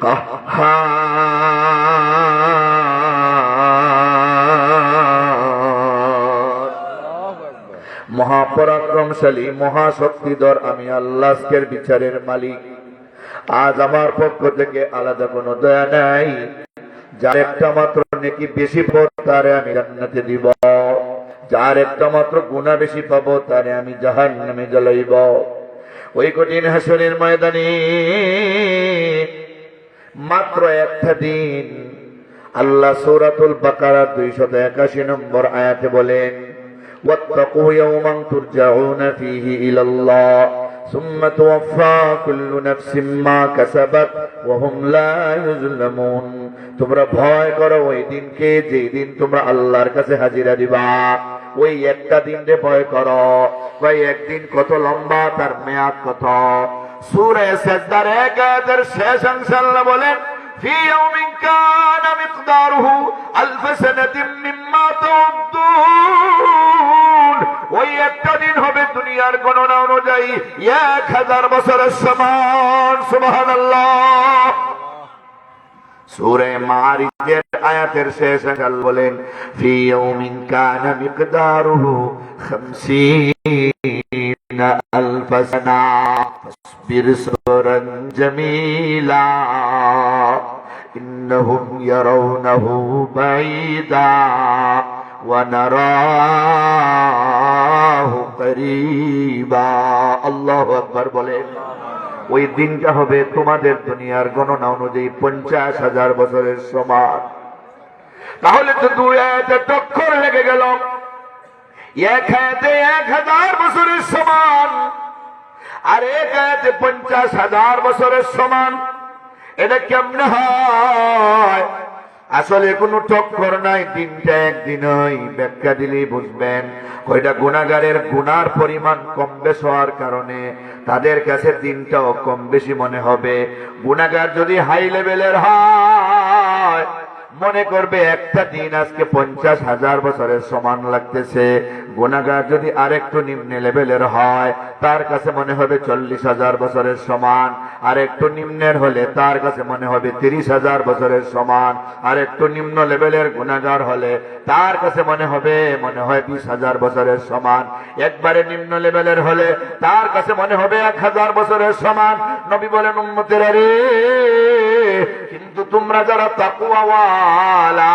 কাহ্হার। মহাপরাক্রমশালী, মহাশক্তিধর আমি আল্লাহ আজকের বিচারের মালিক। আজ আমার পক্ষ থেকে আলাদা কোনো দয়া নাই। যার একটা মাত্র নেকি বেশি পাবো তারে আমি জান্নাতে দিব, যার একটা মাত্র গুনাহ বেশি পাবো তারে আমি জাহান্নামে জ্বালাইব। ওই কঠিন হাসরের ময়দানে মাত্র একটা দিন আল্লাহ সূরাতুল বাকারার 281 নম্বর আয়াতে বলেন, ওয়াত্তাকু ইয়াওমান তুরজাউনা ফীহি ইলাল্লাহ সুম্মা তুওয়াফফা কুল্লু নাফসিম মা কাসাবাত ওয়া হুম লা ইউযলামুন। তোমরা ভয় করো ওই দিনকে, যেই দিন তোমরা আল্লাহর কাছে হাজিরা দিবা। ওই একটা দিন রে ভয় করো। ভাই একদিন কত লম্বা, তার মেয়াদ কত? সূরা সাজদার 1 আয়াতের শেষ অংশে আল্লাহ বলেন, ফি ইয়াউমিন কানা মিকদারুহু আলফ সানাতিন মিম্মা তাউদ্দুন। ওই একটা দিন হবে দুনিয়ার গণনা অনুযায়ী 1000 বছরের সমান। সুবহানাল্লাহ। সূরা মারিজের আয়াতের শেষ আল্লাহ বলেন, ফি ইয়াউমিন কানা মিকদারুহু 50 আলফ সানা ফাসবির সবরান জামিলা ইন্নাহুম ইয়ারাউনাহু বাঈদা ওয়া নারাহু করিবা। আল্লাহু আকবার বলেন। ওই দিনটা হবে তোমাদের দুনিয়ার গণনা অনুযায়ী 50,000 বছরের সমান। তাহলে তো 2 আয়াতে টক্কর লেগে গেল। এক আয়াতে 1000 বছরের সমান, আর এক আয়াতে 50,000 বছরের সমান। এটা কেমনে হয়? আসলে কোনো টক্কর নাই, দিনটা একদিনই। ব্যাখ্যা দিলেই বুঝবেন। কয়টা গুনাহগারের গুনার পরিমাণ কম বেশ হওয়ার কারণে তাদের কাছে দিনটাও কম বেশি মনে হবে। গুনাহগার যদি হাই লেভেলের হয়, মনে করবে একটা দিন আজকে 50,000 বছরের সমান লাগতেছে। গুনাহগার যদি আরেকটু নিম্ন লেভেলের হয়, তার কাছে মনে হবে 40,000 বছরের সমান। আর একটু নিম্নের হলে তার কাছে মনে হবে 30,000 বছরের সমান। আর একটু নিম্ন লেভেলের গুনাহগার হলে তার কাছে মনে হয় 20,000 বছরের সমান। একবারে নিম্ন লেভেলের হলে তার কাছে মনে হবে 1000 বছরের সমান। নবী বলেন, উম্মতেরা রে, কিন্তু তোমরা যারা তাকওয়াওয়ালা,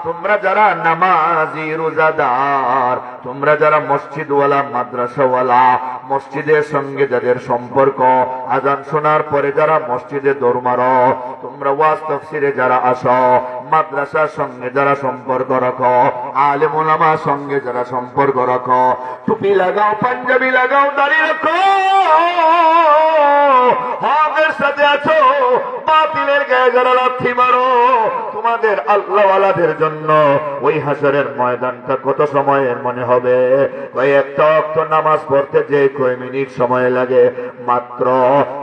তোমরা যারা নামাজি রোজাদার, তোমরা যারা মসজিদওয়ালা মাদ্রাসাওয়ালা, মসজিদের সঙ্গে যাদের সম্পর্ক, আজান শোনার পরে যারা মসজিদে দৌড় মারো, তোমরা ওয়াজ তাফসিরে যারা আসো, মাদ্রাসার সঙ্গে যারা সম্পর্ক রাখো, আলেম ওলামার সঙ্গে যারা সম্পর্ক রাখো, টুপি লাগাও, পাঞ্জাবি লাগাও, দাড়ি রাখো, হকের সাথে আছো, বাতিলের গায়ে যারা লাথি মারো, তোমাদের আল্লাহওয়ালাদের জন্য ওই হাসরের ময়দানটা কত সময়ের মনে হবে? কয়েকটা ওয়াক্ত নামাজ পড়তে যে কয় মিনিট সময় লাগে, মাত্র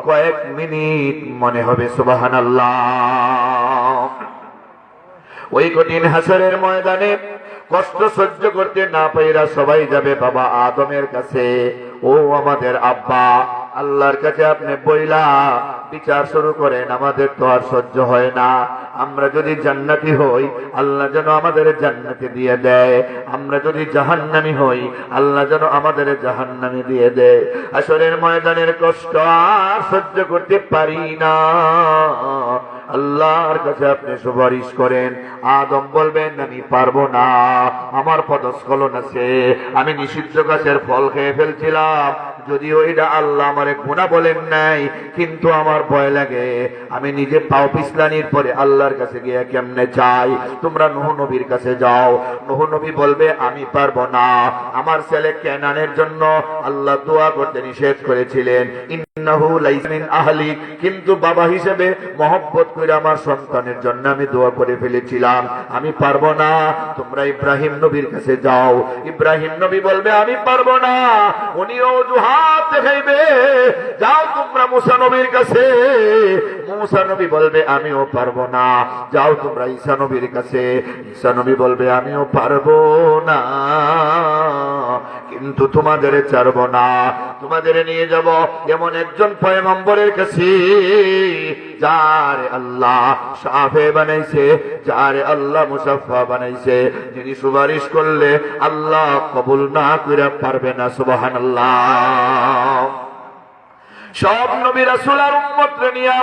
কয়েক মিনিট মনে হবে। সুবহানাল্লাহ। ওই কঠিন হাসরের ময়দানে কষ্ট সহ্য করতে না পাইরা সবাই যাবে বাবা আদমের কাছে। ও আমাদের আব্বা, আল্লাহর কাছে আপনি বইলা বিচার শুরু করেন, আমাদের তো আর সহ্য হয় না। আমরা যদি জান্নাতি হই, আল্লাহ যেন আমাদের জান্নাতে দিয়ে দেয়। আমরা যদি জাহান্নামী হই, আল্লাহ যেন আমাদের জাহান্নামে দিয়ে দেয়। হাসরের ময়দানের কষ্ট আর সহ্য করতে পারি না, আল্লাহর কাছে আপনি সুপারিশ করেন। আদম বলবেন, আমি পারবো না, আমার পদস্খলন আছে, আমি নিষিদ্ধ গাছের ফল খেয়ে ফেলছিলাম, যদিও এটা আল্লাহ আমারে গুনাহ বলেন নাই, কিন্তু আমার ভয় লাগে। আমি নিজে পাও পিছলানির পরে আল্লাহর কাছে গিয়ে কেমনে চাই? তোমরা নূহ নবীর কাছে যাও। নূহ নবী বলবে, আমি পারবো না, আমার ছেলে কেনানের জন্য আল্লাহ দোয়া করতে নিষেধ করেছিলেন, ইন্নাহু লাইসা মিন আহলিক, কিন্তু বাবা হিসেবে মহব্বত করে আমার সন্তানের জন্য আমি দোয়া করে ফেলেছিলাম, আমি পারবো না। তোমরা ইব্রাহিম নবীর কাছে যাও। ইব্রাহিম নবী বলবে, আমি পারবো না, উনিও অজুহাত দেখাইবে। যাও তোমরা মুসা নবীর কাছে। মুসা নবী বলবে, আমিও পারবো না। যাও তোমরা ঈসা নবীর কাছে। ঈসা নবী বলবে, আমিও পারবো না, কিন্তু তোমাদের ছাড়বো না, তোমাদের নিয়ে যাব এমন একজন পয়গম্বরের কাছে যারে আল্লাহ শাফে বানাইছে, যারে আল্লাহ মুসাফা বানাইছে, যিনি সুপারিশ করলে আল্লাহ কবুল না করে পারবে না। সুবহানাল্লাহ। সব নবী রাসূল আর উম্মতরে নিয়ে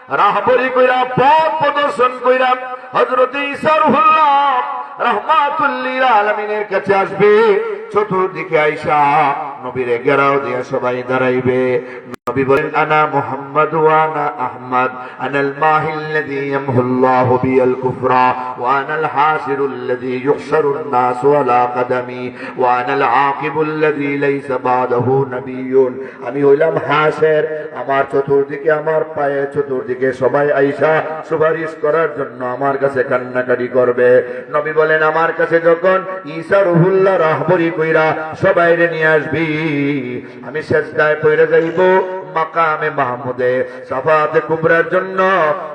রাহবরি কইরা পথ প্রদর্শন কইরা হযরত ঈসা রূহুল্লাহ রাহমাতুল লিল আলামিনের কাছে আসবে। চতুর্দিকে আয়েশা নবীরে ঘেরাও দিয়া সবাই দাঁড়াইবে। নবী বলেন আনা মুহাম্মদ ওয়া আনা আহমদ আনাল মাহিল্লাযী ইয়ামহুল্লাহু বিল কুফরা ওয়া আনাল হাসিরুল্লাযী ইউহশারুন নাসু আলা কদমি ওয়া আনাল আকিবুল্লাযী লাইসা বাদাহু নাবিয়্যুন। আমি হইলাম হাসির, আমার চতুর্দিকে আমার পায়ে চতুর্দিকে সবাই আয়েশা সুপারিশ করার জন্য আমার কাছে কান্নাকাটি করবে। নবী বলেন আমার কাছে যখন ঈসা রূহুল্লাহ রাহবরি কইরা সবাইরে নিয়ে আসবি, আমি সেজদায় পড়ে যাইব মাকামে মাহমুদে সাফাতে কুবরার জন্য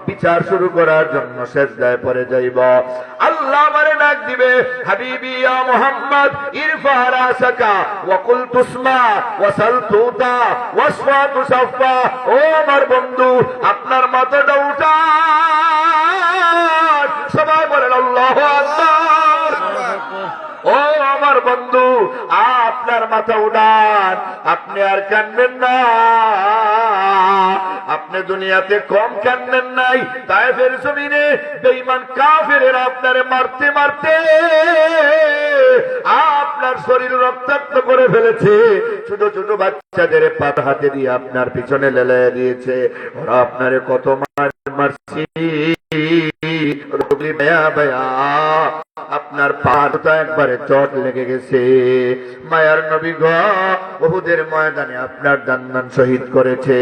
বিচার শুরু করার জন্য সেজদায় পড়ে যাইব। আল্লাহ আমারে ডাক দিবে, হাবিবি ইয়া মুহাম্মদ ইরফা রাসাকা ওয়া কুল তুসমা ওয়া সাল তুতা ওয়াসফা তুসাফা। ও আমার বন্ধু, আপনার মাথাটা উঠান। সবাই বলেন আল্লাহু আকবার। ও আমার বন্ধু, আপনার মাথা উঠান, আপনি আর কাঁদবেন না। আপনি দুনিয়াতে কম কাঁদবেন নাই, তায়েফের জমিনে বেঈমান কাফেরেরা আপনারে মারতে মারতে আপনার শরীর রক্তাক্ত করে ফেলেছে। ছোট ছোট বাচ্চাদের পাত হাতে দিয়ে আপনার পিছনে লেলিয়ে দিয়েছে। ওরা আপনারে কত মারছি, আপনার পাটা একবারে চট লেগে গেছে। মায়ার নবী গো, উহুদের ময়দানে আপনার দান্দান শহীদ করেছে।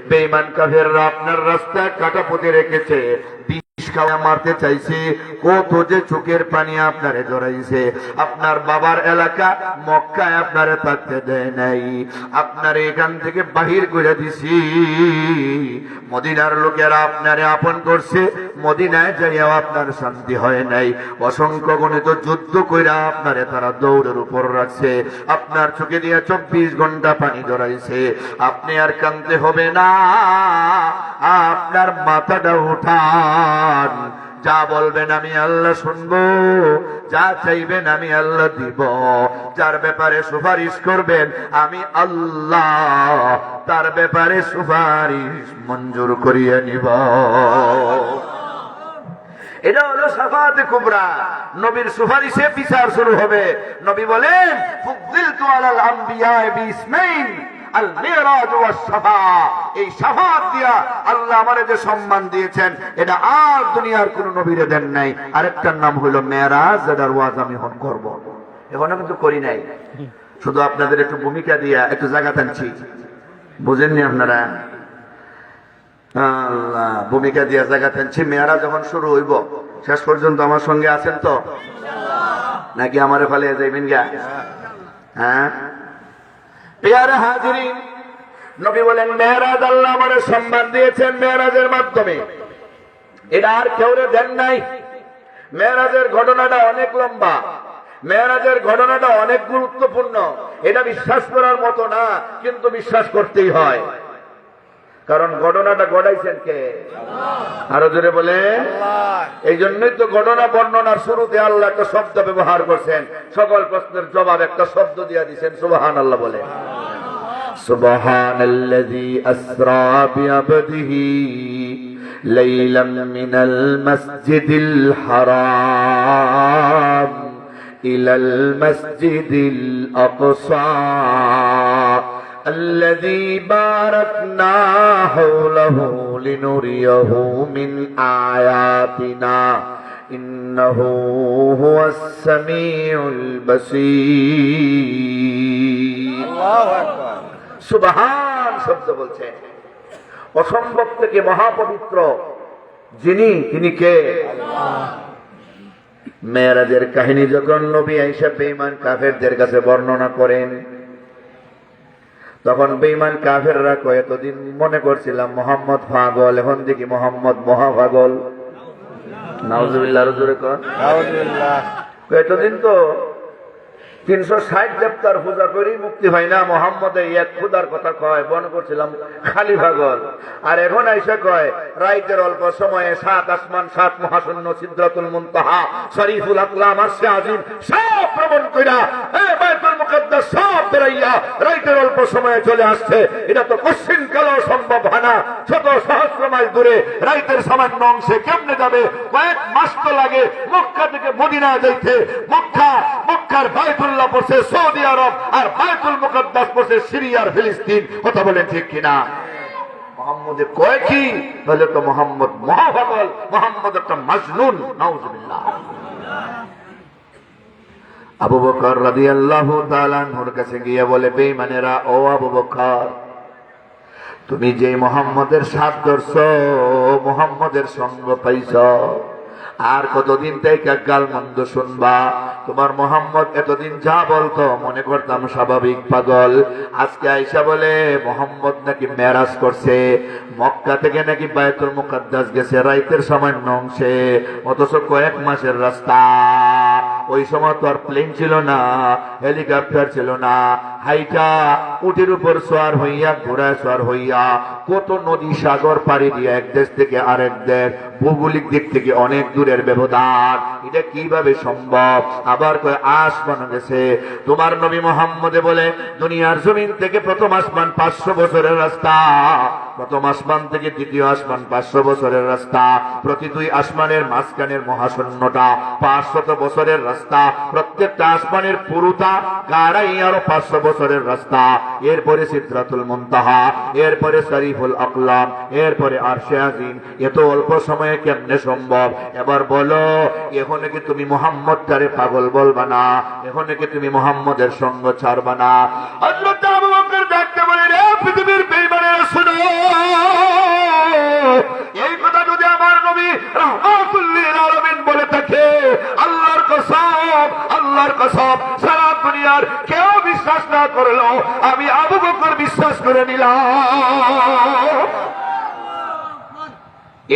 বেঈমান কাফেররা আপনার রাস্তায় কাটা পুঁতে রেখেছে, বিষ খাওয়া মারতে চাইছে, কত যে চোখের পানি আপনারে জড়াইছে। আপনার বাবার এলাকা মক্কায় আপনারে থাকতে দেয় নাই, আপনার এখান থেকে বাহির করে দিছি। মদিনার লোকেরা আপনারে আপন করছে, মদিনায় যাইয়াও আপনার শান্তি হয় নাই। অসংখ্য গণিত যুদ্ধ কইরা আপনারে তারা দৌড়ের উপর রাখছে, আপনার চোখে দিয়ে 24 ঘন্টা পানি জড়াইছে। আপনি আর কাঁদতে হবে না, আপনার মাথাটা উঠান। যা বলবেন আমি আল্লাহ শুনবো, যা চাইবেন আমি আল্লাহ দিব। যার ব্যাপারে সুপারিশ করবেন আমি আল্লাহ তার ব্যাপারে সুপারিশ মঞ্জুর করিয়ে নিব। এটা হলো শাফাআতে কুবরা। নবীর সুপারিশে বিচার শুরু হবে। নবী বলেন ফুদ্দিলতু আলাল আমবিয়া বিইসমাইন আল মিরাজ ওয়াস শাফা। এই শাফাআত দিয়া আল্লাহ আমারে যে সম্মান দিয়েছেন, এটা আর দুনিয়ার কোন নবীরে দেন নাই। আরেকটার নাম হলো মেরাজ, যেটার ওয়াজ আমি এখন করব। এখনো কিন্তু করি নাই, শুধু আপনাদের একটু ভূমিকা দিয়া একটু জায়গা টানছি। বুঝেননি আপনারা? আল্লাহ, ভূমিকা দিয়া জায়গা টানছি। মেয়ারা যখন শুরু হইব, শেষ পর্যন্ত আমার সঙ্গে আছেন তো, নাকি আমারে ফলে যাইবেন গা? হ্যাঁ, প্রিয়ারে হাজিরিন, নবী বলেন মেরাজ আল্লাহ আমারে সম্মান দিয়েছেন মেরাজের মাধ্যমে, এটা আর কেউরে দেন নাই। মেরাজের ঘটনাটা অনেক লম্বা, মেরাজের ঘটনাটা অনেক গুরুত্বপূর্ণ। এটা বিশ্বাস করার মতো না, কিন্তু বিশ্বাস করতেই হয়, কারণ ঘটনাটা ঘটাইছেন কে? আরো জোরে বলেন। এই জন্যই তো ঘটনা বর্ণনার শুরুতে আল্লাহ একটা শব্দ ব্যবহার করছেন, সকল প্রশ্নের জবাব একটা শব্দ দিয়ে দিচ্ছেন, সুবহানাল্লাহ বলে। সুবহানাল্লাযী আসরা বিআবদিহি লাইলাম মিনাল মাসজিদিল হারাম ইলাল মাসজিদিল আকসা الذي باركنا حوله لنريه من آياتنا إنه هو السميع البصير। الله أكبر। সুবহান শব্দ বলছেন, অসম্ভব থেকে মহাপবিত্র যিনি, তিনি কে? আল্লাহ। মেরাজের কাহিনী যখন নবী আয়েশা বেঈমান কাফেরদের কাছে বর্ণনা করেন, তখন বেঈমান কাফেররা কয় এতদিন মনে করছিলাম মোহাম্মদ পাগল, এখন দেখি মোহাম্মদ মহাপাগল। নাউজুবিল্লাহ, জোরে কর নাউজুবিল্লাহ। এতদিন তো 360 দেবতার পূজা করি মুক্তি হয় না, মোহাম্মদ এক খুদার কথা কয়, মনে করছিলাম খালি পাগল। আর এখন আইসা কয় রাইতের অল্প সময়ে 7 আসমান 7 মহাশূন্য সিদরাতুল মুনতাহা শরীফুল আকলাম আরশে আজিম সব ভ্রমণ কইরা বাইতুল মুকাদ্দাস সব বেরাইয়া রাইতের অল্প সময়ে চলে আসছে। এটা তো কোশ্চিন কালেও সম্ভব হয় না। শত সহস্র মাইল দূরে রাইতের সামান্য অংশে কেমনে যাবে? কয়েক মাস তো লাগে মক্কা থেকে মদিনা যাইতে। মক্কার বাইতুল্লাহ পড়ছে সৌদি আরব, আর বাইতুল মুকাদ্দাস পড়ছে সিরিয়ার ফিলিস্তিন। কথা বলেন ঠিক কিনা? মোহাম্মদে কয় কি? তাহলে তো মোহাম্মদ মহাপাগল, মোহাম্মদ একটা মাজনুন। নাউজুবিল্লাহ। আবু বকর রাদিয়াল্লাহু তাআলা আনহুর কাছে গিয়ে বলে, বেঈমানেরা, ও আবু বকর, তুমি যে মোহাম্মদের সাথ ধরছো, মোহাম্মদের সঙ্গ পাইছ, আর কতদিন থেকে গাল মন্দ শুনবা? তোমার মোহাম্মদ এতদিন যা বলতো মনে করতাম স্বাভাবিক পাগল, আজকে আইসা বলে মোহাম্মদ নাকি মেরাজ করছে, মক্কা থেকে নাকি বায়তুল মুকাদ্দাস গেছে রাইতের সামান্য অংশে, অথচ কয়েক মাসের রাস্তা। ওই সময় তো আর প্লেন ছিল না, হেলিকপ্টার ছিল না, হাইটা উটের উপর সোয়ার হইয়া, ঘোড়ায় সোয়ার হইয়া কত নদী সাগর পাড়ি দিয়ে এক দেশ থেকে আরেক দেশ, ভৌগোলিক দিক থেকে অনেক দূরের ব্যবধান। এটা কিভাবে সম্ভব? আবার কয় আসমান গেছে। তোমার নবী মোহাম্মদে বলে, দুনিয়ার জমিন থেকে প্রথম আসমান 500 বছরের রাস্তা, প্রথম আসমান থেকে দ্বিতীয় আসমান 500 বছরের রাস্তা, প্রতি 2 আসমানের মাঝখানের মহাশূন্যটা 500 বছরের রাস্তা, প্রত্যেকটা আসমানের পুরুটা গাড়াই আরো 500 বছরের রাস্তা, এরপরে সিদরাতুল মুনতাহা, এরপরে শরীফুল আকলাম, এরপরে আরশে আজিম। এত অল্প সময়ে কেমনে সম্ভব? এবার বলো, এখন কি তুমি মোহাম্মদ তারে পাগল বলবা না? এখন কি তুমি মোহাম্মদের সঙ্গ ছাড়বা না? হযরত আবু বকর ডাকতে বলে, রে পৃথিবীর বেঈমানেরা শুনো, এই কথা যদি আমার নবী রাহমাতুল লিল আলামিন বলে থাকে, আল্লাহর কসম, আল্লাহর কসম, সারা দুনিয়ার কেউ বিশ্বাস না করলো, আমি আবু বকর বিশ্বাস করে নিলাম।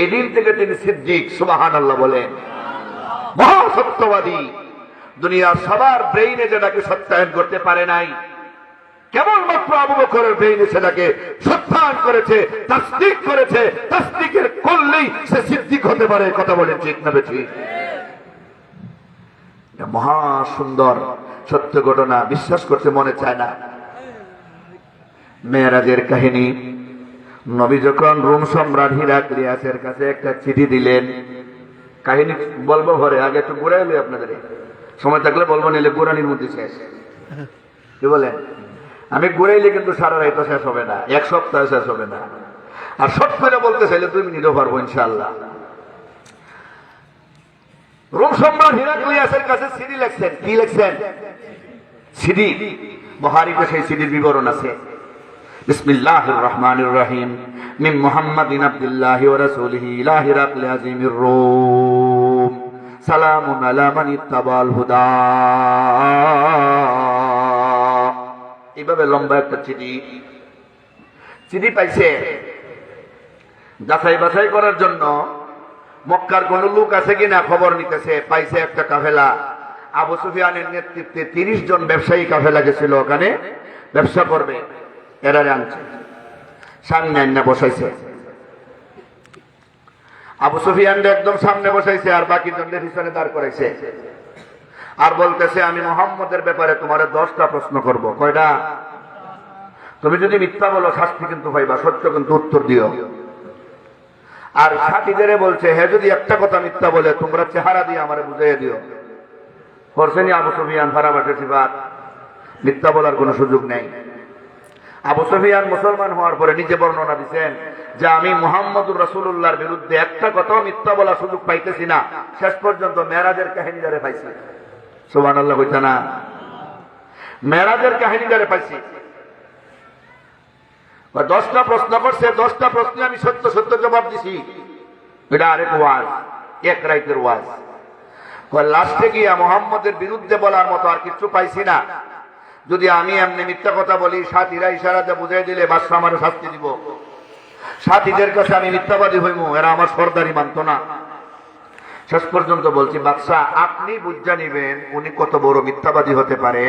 এদিন থেকে তিনি সিদ্দিক, সুবহানাল্লাহ বলেন, মহাসত্যবাদী। দুনিয়ার সবার ব্রেইনে যেটাকে সত্যায়ন করতে পারে নাই, কেবলমাত্র আবু বকরের ব্রেইনে সেটাকে সত্যায়ন করেছে, তাসদীক করেছে। তাসদীকের করলেই সে সিদ্দিক হতে পারে। কথা বলেন ঠিক না বেঠিক? মহা সুন্দর সত্য ঘটনা, বিশ্বাস করতে মনে চায় না। মেরাজের কাহিনী। নবী যখন রোম সম্রাট হিরাক্লিয়াসের কাছে একটা চিঠি দিলেন, কাহিনী বলবো ঘরে, আগে একটু ঘুরে এলে আপনাদের সময় থাকলে বলবো, নিলে গুরানির মধ্যে শেষ। কি বলেন? আমি ঘুরাইলে কিন্তু সারা রাত শেষ হবে না, 1 সপ্তাহ শেষ হবে না। আর শর্ট করে বলতে চাইলে 2 মিনিটও পারবো ইনশাআল্লাহ। রোম সম্রাট হিরাক্লিয়াসের কাছে চিঠি লিখছেন। কি লিখছেন? চিঠি। বুখারীতে সেই চিঠির বিবরণ আছে। বিসমিল্লাহির রহমানির রহিম। মিন মুহাম্মাদিন আবদুল্লাহি ওয়া রাসূলিহি ইলা হিরাকল আযীমির রূম। সালামুন আলা মান ইত্তাবাল হুদা। এইভাবে লম্বা একটা চিঠি পাইছে। যাচাই বাছাই করার জন্য মক্কার কোন লোক আছে কিনা খবর নিতেছে। পাইছে একটা কাফেলা, আবু সুফিয়ানের নেতৃত্বে 30 জন ব্যবসায়ী কাফেলা গেছিল ওখানে ব্যবসা করবে। এরারে আনছে, সামনে আইনা বসাইছে। আবু সুফিয়ান একদম সামনে বসাইছে, আর বাকি জনদের পিছনে দাঁড় করাইছে। আর বলতেছে, আমি মুহাম্মদের ব্যাপারে তোমার 10টা প্রশ্ন করব। কয়টা? তুমি যদি মিথ্যা বলো শাস্তি কিন্তু পাইবা, সত্য কিন্তু উত্তর দিও। আর সাথীদের বলছে, হে যদি একটা কথা মিথ্যা বলে তোমরা চেহারা দিয়ে আমারে বুঝাইয়া দিও। করছেনি আবু সুফিয়ান ফারাবাসে সিফাত, মিথ্যা বলার কোনো সুযোগ নেই। আবু সুফিয়ান মুসলমান হওয়ার পরে নিজে বর্ণনা দিচ্ছেন যে আমি মুহাম্মদুর রাসূলুল্লাহর বিরুদ্ধে একটা কথাও মিথ্যা বলার সুযোগ পাইতেছি না। শেষ পর্যন্ত মেরাজের কাহিনী যারে পাইছি। সুবহানাল্লাহ কইতা না? মেরাজের কাহিনী যারে পাইছি। 10টা প্রশ্ন করছে, 10টা প্রশ্নে আমি সত্য সত্য জবাব দিছি। এটা আরেক ওয়াজ, এক রাইতের ওয়াজ। লাস্টে গিয়া মুহাম্মদের বিরুদ্ধে বলার মতো আর কিছু পাইছি না। যদি আমি এমনি মিথ্যা কথা বলি, সাথীরা ইশারাতে বুঝাই দিলে বাদশা আমার শাস্তি দিব। সাথীদের কাছে আমি মিথ্যাবাদী হইব, এরা আমার সর্দারি মানত না। শেষ পর্যন্ত বলছি, বাদশাহ আপনি বুঝা নিবেন উনি কত বড় মিথ্যাবাদী হতে পারে।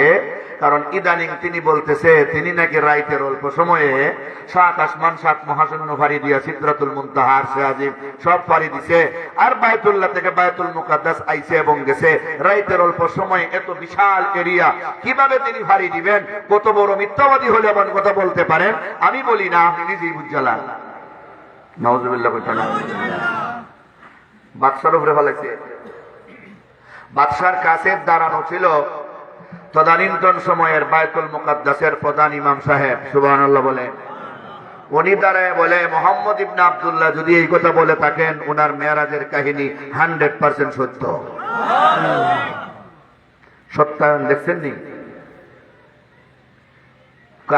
কারণ ইদানিং তিনি বলতেছে তিনি নাকি রাইতের অল্প সময়ে 7 আসমান 7 মহাশূন্য ফাড়ি দিয়া সিদরাতুল মুনতাহা আরশে আজিম সব ফাড়ি দিছে, আর বায়তুল্লাহ থেকে বায়তুল মুকাদ্দাস আইছে এবং গেছে। রাইতের অল্প সময়ে এত বিশাল এরিয়া কিভাবে তিনি ফাড়ি দিবেন? কত বড় মিথ্যাবাদী হলে এমন কথা বলতে পারেন? আমি বলি না, আপনি নিজেই বুঝালাম। নাউজুবিল্লাহ কইতা না, বাদশার উপরে ফেলেছে। বাদশার কাছে দাঁড়ানো ছিল তদানীন্তন সময়ের বায়তুল মুকাদ্দাসের প্রধান ইমাম সাহেব, সুবহানাল্লাহ বলে। উনি দাঁড়ায় বলে, মোহাম্মদ ইবনে আব্দুল্লাহ যদি এই কথা বলে থাকেন, ওনার মেরাজের কাহিনী 100% সত্য। সত্যায়ন দেখছেন নি?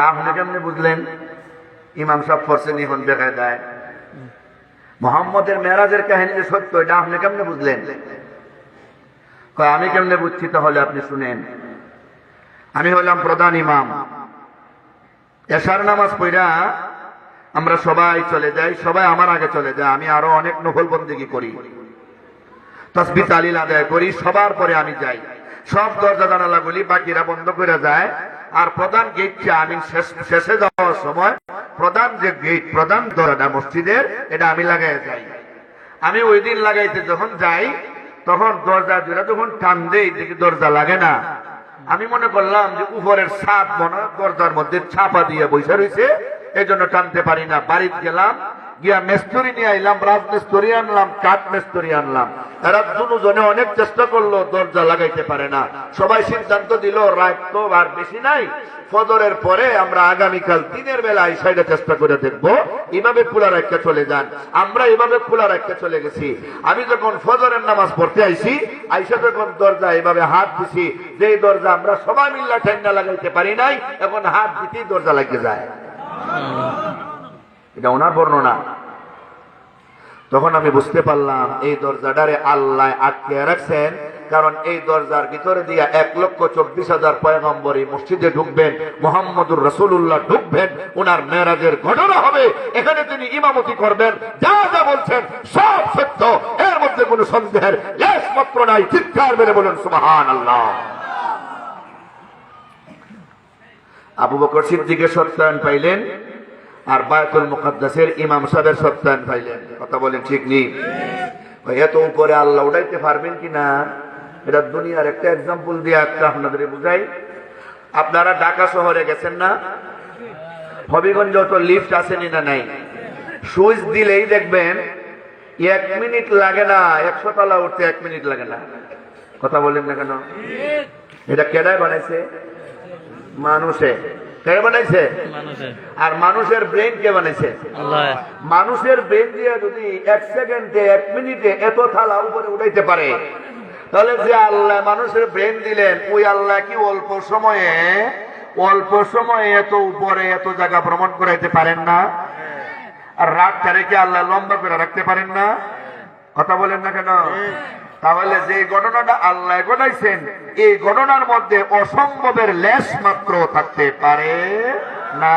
আপনি কেমনে বুঝলেন? ইমাম সাহেব পড়ছেন, এখন দেখায় দেয় মোহাম্মদের মেরাজের কাহিনী যে সত্য, এটা আপনি কেমনে বুঝলেন? আমি কেমনে বুঝছি? তাহলে আপনি শুনেন। আমি হলাম প্রধান ইমাম। এশার নামাজ পড়া আমরা সবাই চলে যাই, সবাই আমার আগে চলে যায়। আমি আরো অনেক নফল বন্দেগী করি, তাসবিহ তাহলিল আদায় করি, সবার পরে আমি যাই। সব দরজা জানালাগুলি বাকিরা বন্ধ করে যায়, আর প্রধান গেটটা আমি শেষে যাওয়ার সময় প্রধান যে গেট, প্রধান দরজা মসজিদের, এটা আমি লাগাই যাই। আমি ওই দিন লাগাইতে যখন যাই, তখন দরজা জোড়া যখন টান দেই দেখি দরজা লাগে না। আমি মনে করলাম যে উপরের ছাদ মনে দরজার মধ্যে ছাপা দিয়ে বসে রয়েছে, এই জন্য টানতে পারি না। বাড়িতে গেলাম, গিয়া মেস্তরি নিয়ে আইলাম, রাজমিস্ত্রি আনলাম, কাঠ মিস্ত্রি আনলাম। এরা দুজনে অনেক চেষ্টা করলো, দরজা লাগাইতে পারে না। সবাই সিদ্ধান্ত দিল রাত তো আর বেশি নাই, ফজরের পরে আমরা আগামীকাল দিনের বেলা এই সাইডে চেষ্টা করে দেখবো। এভাবে খোলা রাখতে চলে যান। আমরা এভাবে খোলা রাখতে চলে গেছি। আমি যখন ফজরের নামাজ পড়তে আইছি, আইসা যখন দরজা এভাবে হাত দিছি, যে দরজা আমরা সবাই মিল্লা ঠান্ডা লাগাইতে পারি নাই, এখন হাত দিতেই দরজা লাগিয়ে যায়। এটা ওনার বর্ণনা। তখন আমি বুঝতে পারলাম এই দরজাটারে আল্লাহ আটকে রাখছেন, কারণ এই দরজার ভিতরে দিয়া 1,24,000 পয়গম্বর এই মসজিদে ঢুকবেন, মুহাম্মদুর রাসূলুল্লাহ ঢুকবেন, ওনার মেরাজের ঘটনা হবে, এখানে তিনি ইমামতি করবেন। যা যা বলছেন সব সত্য, এর মধ্যে কোনো সন্দেহের লেশ মাত্র নাই। চিৎকার মেরে বলুন সুবহানাল্লাহ। আবু বকর সিদ্দিকের সত্যায়ন পাইলেন, আর বায়তুল মুকাদ্দাসের ইমাম সাহেবের সত্যায়ন পাইলেন। কথা বলেন ঠিক নেই? এত উপরে আল্লাহ উঠাইতে পারবেন কিনা, এটা দুনিয়ার একটা এক্সাম্পল দিয়ে একটা আপনাদের বুঝাই। আপনারা ঢাকা শহরে গেছেন না? হবিগঞ্জ তো লিফট আসেনি না নাই? সুইচ দিলেই দেখবেন 1 মিনিট লাগে না, 100 তলা উঠতে 1 মিনিট লাগে না। কথা বলেন না কেন? এটা কেডায় বানাইছে? মানুষে। কে বানাইছে? আর মানুষের ব্রেন কে বানাইছে? মানুষের ব্রেন দিয়ে যদি 1 সেকেন্ডে 1 মিনিটে এত থালা উপরে উঠাইতে পারে, তাহলে যে আল্লাহ মানুষের ব্রেন দিলেন, ওই আল্লাহ কি অল্প সময়ে এত উপরে এত জায়গা ভ্রমণ করাইতে পারেন না? আর রাতটারে কি আল্লাহ লম্বা করে রাখতে পারেন না? কথা বলেন না কেন? তাহলে যে ঘটনাটা আল্লাহ ঘটাইছেন, এই ঘটনার মধ্যে অসম্ভবের লেশ মাত্র থাকতে পারে না।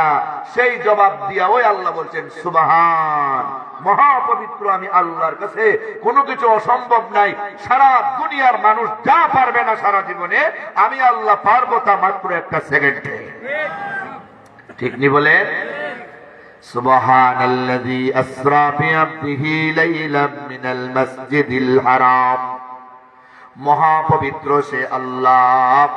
সেই জবাব দিয়া ওই আল্লাহ বলছেন সুবহান, মহাপবিত্র আমি আল্লাহর কাছে কোনো কিছু অসম্ভব নাই। সারা দুনিয়ার মানুষ যা পারবে না সারা জীবনে, আমি আল্লাহ পারবো তা মাত্র 1 সেকেন্ডে। ঠিক নি বলে? সুবহানাল্লাযী আসরা বিআবদিহি লাইলাম মিনাল মাসজিদিল হারাম। মহাপবিত্র সে আল্লাহ,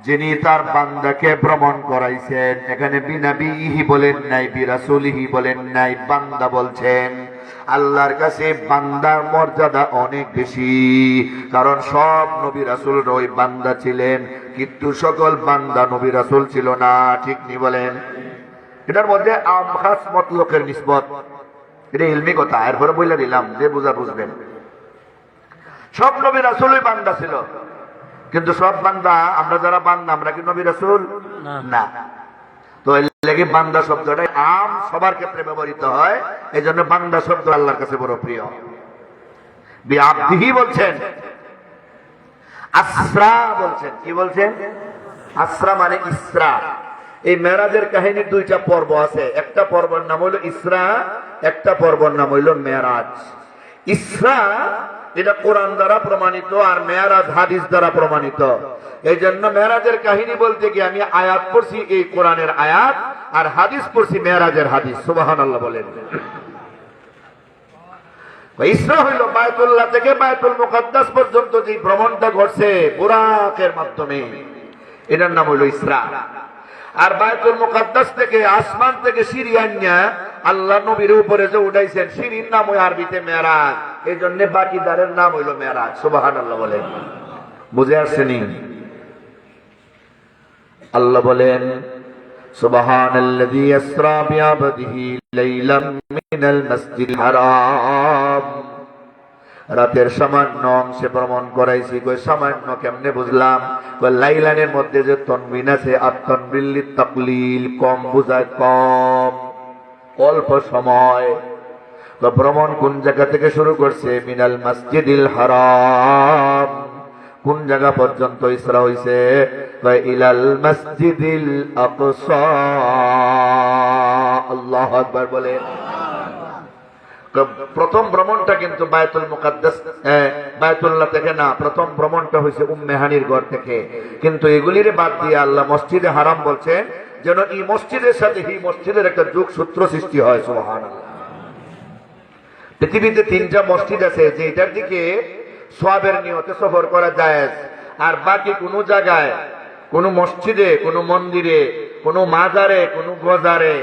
যিনি তার বান্দাকে ভ্রমণ করাইছেন। এখানে বিনাবিহি বলেন নাই, বিরাসুলিহি বলেন নাই, বান্দা বলছেন। আল্লাহর কাছে বান্দার মর্যাদা অনেক বেশি, কারণ সব নবী রাসূল ওই বান্দা ছিলেন, কিন্তু সকল বান্দা নবী রাসূল ছিল না। ঠিক নি বলেন? এটার মধ্যে আম খাস মতলকের নিসবত, এটা ইলমি কথা। এরপরে বলে দিলাম, যে বুঝা বুঝবেন। সব নবী রাসূলই বান্দা ছিল, কিন্তু সব বান্দা, আমরা যারা বান্দা, আমরা কি নবী রাসূল না? তো এর লাগি বান্দা শব্দটা আম সবার ক্ষেত্রে ব্যবহৃত হয়, এই জন্য বান্দা শব্দ আল্লাহর কাছে বড় প্রিয়। বিআবদিহি বলছেন, আসরা বলছেন। কি বলছেন? আসরা মানে ইসরা। এই মেরাজের কাহিনীর 2টা পর্ব আছে। একটা পর্বের নাম হইল ইসরা, একটা পর্বের নাম হইল মেরাজ। ইসরা এটা কোরআন দ্বারা প্রমাণিত, আর মেরাজ হাদিস দ্বারা প্রমাণিত। এই জন্য মেরাজের কাহিনী বলতে গিয়ে আমি আয়াত পড়ছি এই কোরআনের আয়াত, আর হাদিস পড়ছি মেরাজের হাদিস। সুবহানাল্লাহ বলেন। ইসরা হইল বায়তুল্লাহ থেকে বায়তুল মুকাদ্দাস পর্যন্ত যে ভ্রমণটা ঘটছে বুরাকের মাধ্যমে, এটার নাম হইল ইসরা। আর বায়তুল মুকাদ্দাস থেকে আসমান থেকে সিঁড়ি আনিয়া আল্লাহ নবীর উপরে যে উঠাইছেন, সিঁড়ির নাম ওই আরবিতে মেরাজ, এই জন্য বাকি দ্বারের নাম হইল মেরাজ। সুবহানাল্লাহ বলেন। বুঝে আসছেনি? আল্লাহ বলেন সুবহানাল্লাযী ইসরা বিআবদিহি লাইলাম মিনাল মাসজিদিল হারাম। রাতের সামান্য অংশে ভ্রমণ করাইছি। কই সামান্য কেমনে বুঝলাম? কই লাইলানের মধ্যে যে তনবিন আছে, আত-তানবিল লিত-তাকলিল, কম বুঝায় কম, অল্প সময়। তো ভ্রমণ কোন জায়গা থেকে শুরু করছে? মিনাল মাসজিদিল হারাম। কোন জায়গা পর্যন্ত ইসরা হইছে? ইলাল মসজিদিল আকসা। আল্লাহু আকবার বলে। প্রথম ভ্রমণটা কিন্তু বায়তুল মুকাদ্দাস, বায়তুল্লাহ থেকে না, প্রথম ভ্রমণটা হয়েছে উম্মে হানির ঘর থেকে। কিন্তু এগুলির বাদ দিয়ে আল্লাহ মসজিদে হারাম বলছেন, যেন এই মসজিদের সাথে এই মসজিদের একটা যোগসূত্র সৃষ্টি হয়। সুবহানাল্লাহ। পৃথিবীতে 3টা মসজিদ আছে যেটার দিকে সওয়াবের নিয়তে সফর করা যায়, আর বাকি কোন জায়গায়, কোন মসজিদে, কোন মন্দিরে, কোন মাজারে, কোন গজারে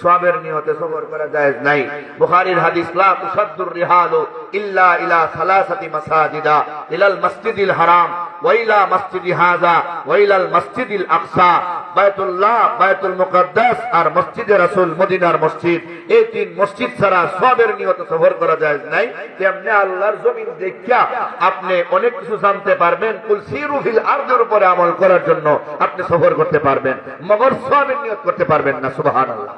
সওয়াবের নিয়তে সফর করা যায় নাই। বুখারীর হাদিস, লা তুসাদ্দুর রিহালু ইল্লা ইলা সালাসাতি মাসাজিদা, ইলাল মসজিদিল হারাম ওয়া ইলা মসজিদি হাযা ওয়া ইলাল মসজিদিল আকসা। বায়তুল্লাহ, বায়তুল মুকাদ্দাস আর মসজিদে রাসূল মদিনার মসজিদ, এই 3 মসজিদ ছাড়া সওয়াবের নিয়তে সফর করা যায় নাই। তেমনি আল্লাহর জমিন দেখিয়া আপনি অনেক কিছু জানতে পারবেন। কুল সিরু ফিল আরদের উপরে আমল করার জন্য আপনি সফর করতে পারবেন, মগর সওয়াবের নিয়ত করতে পারবেন না। সুবহানাল্লাহ।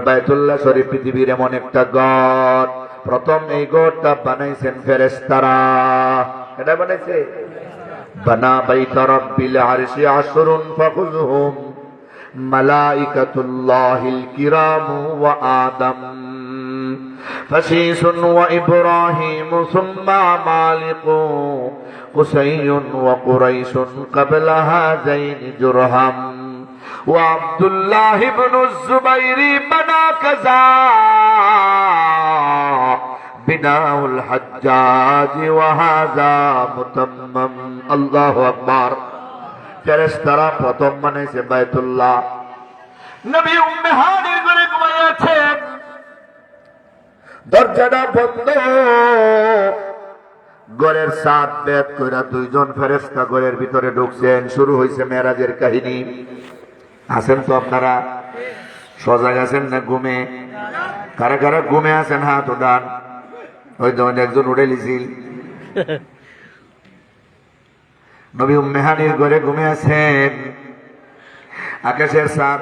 বায়তুল্লাহ শরীফ পৃথিবীর এমন একটা গড়, প্রথম এই গড়টা বানাইছেন ফেরেশতারা। এটা বানাইছে বানা বাইতা রাব্বিল আরশি আশরুন ফাখুযহুম মালাইকাতুল্লাহিল কিরাম ওয়া আদম ফাশীসুন ওয়া ইব্রাহিম সুম্মা মালিকু কুসাইয়ুন ওয়া কুরাইশুন ক্বাবলা হাযাইনি জুরহাম وعبد الله بن الزبير بنا كذا بناء الحجاج وهذا متمم। الله اكبر। ফেরেশতারা প্রথম বানাইছে বায়তুল্লাহ। নবী উম্মে হানির ঘরে ঘুমাইয়াছেন, দরজাটা বন্ধ, ঘরের ছাদ বেদ কইরা 2 জন ফেরেশতা ঘরের ভিতরে ঢুকছেন। শুরু হইছে মেরাজের কাহিনী। আছেন তো আপনারা? সজাগ আছেন না ঘুমে? কারা কারা ঘুমে আছেন হাত উঠান। ওই তো একজন উঠে লিছিল। নবী উম্মে হানির ঘরে ঘুমে আছেন। আকাশের ছাদ,